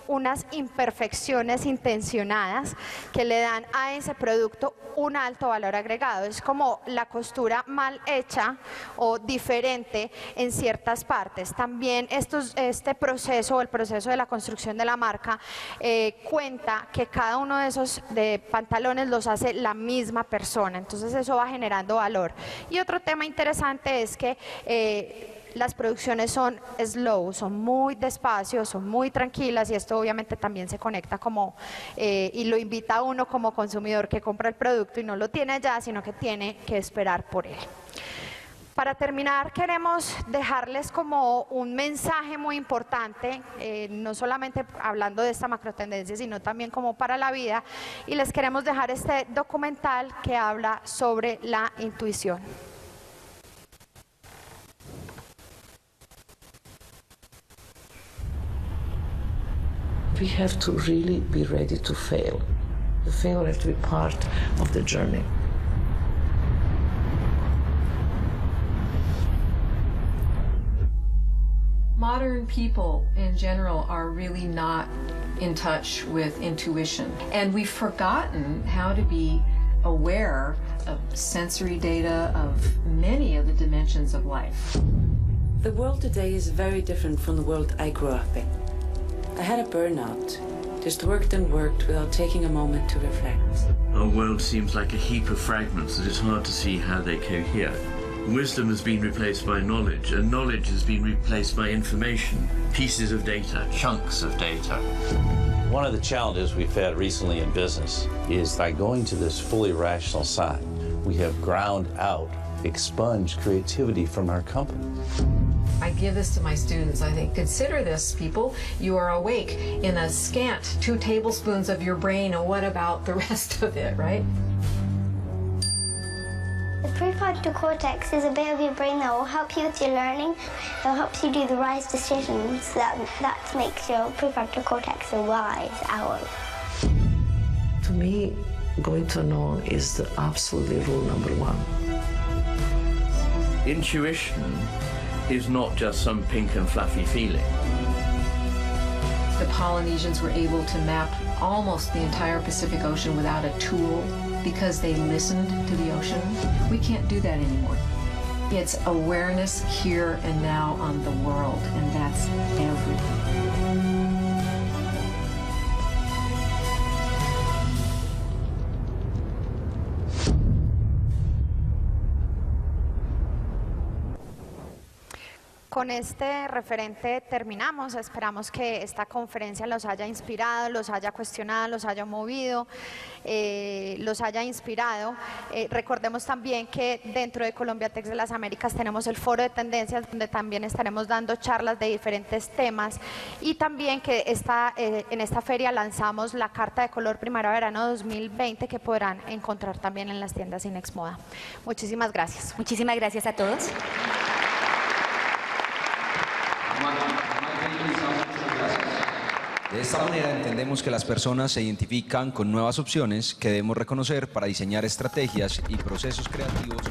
unas imperfecciones intencionadas que le dan a ese producto un alto valor agregado. Es como la costura mal hecha o diferente en ciertas partes. También este proceso, el proceso de la construcción de la marca, cuenta que cada uno de esos pantalones los hace la misma persona, entonces eso va generando valor. Y otro tema interesante es que las producciones son slow, son muy despacio, son muy tranquilas y esto obviamente también se conecta y lo invita a uno como consumidor que compra el producto y no lo tiene ya, sino que tiene que esperar por él. Para terminar, queremos dejarles como un mensaje muy importante, no solamente hablando de esta macrotendencia, sino también como para la vida, y les queremos dejar este documental que habla sobre la intuición. We have to really be ready to fail. The failure has to be part of the journey. Modern people in general are really not in touch with intuition, and we've forgotten how to be aware of sensory data, of many of the dimensions of life. The world today is very different from the world I grew up in. I had a burnout, just worked and worked without taking a moment to reflect. Our world seems like a heap of fragments that it's hard to see how they cohere. Wisdom has been replaced by knowledge, and knowledge has been replaced by information, pieces of data, chunks of data. One of the challenges we've had recently in business is by going to this fully rational side, we have ground out, expunged creativity from our company. I give this to my students. I think, consider this, people. You are awake in a scant 2 tablespoons of your brain, and what about the rest of it, right? The prefrontal cortex is a bit of your brain that will help you with your learning. It helps you do the wise decisions. That makes your prefrontal cortex a wise owl. To me, going to know is the absolutely rule number 1. Intuition is not just some pink and fluffy feeling. The Polynesians were able to map almost the entire Pacific Ocean without a tool because they listened to the ocean. We can't do that anymore. It's awareness here and now on the world, and that's everything. Con este referente terminamos. Esperamos que esta conferencia los haya inspirado, los haya cuestionado, los haya movido, los haya inspirado. Recordemos también que dentro de Colombia Tech de las Américas tenemos el Foro de Tendencias, donde también estaremos dando charlas de diferentes temas, y también que en esta feria lanzamos la Carta de Color Primavera-Verano 2020, que podrán encontrar también en las tiendas Inex Moda. Muchísimas gracias. Muchísimas gracias a todos. De esta manera entendemos que las personas se identifican con nuevas opciones que debemos reconocer para diseñar estrategias y procesos creativos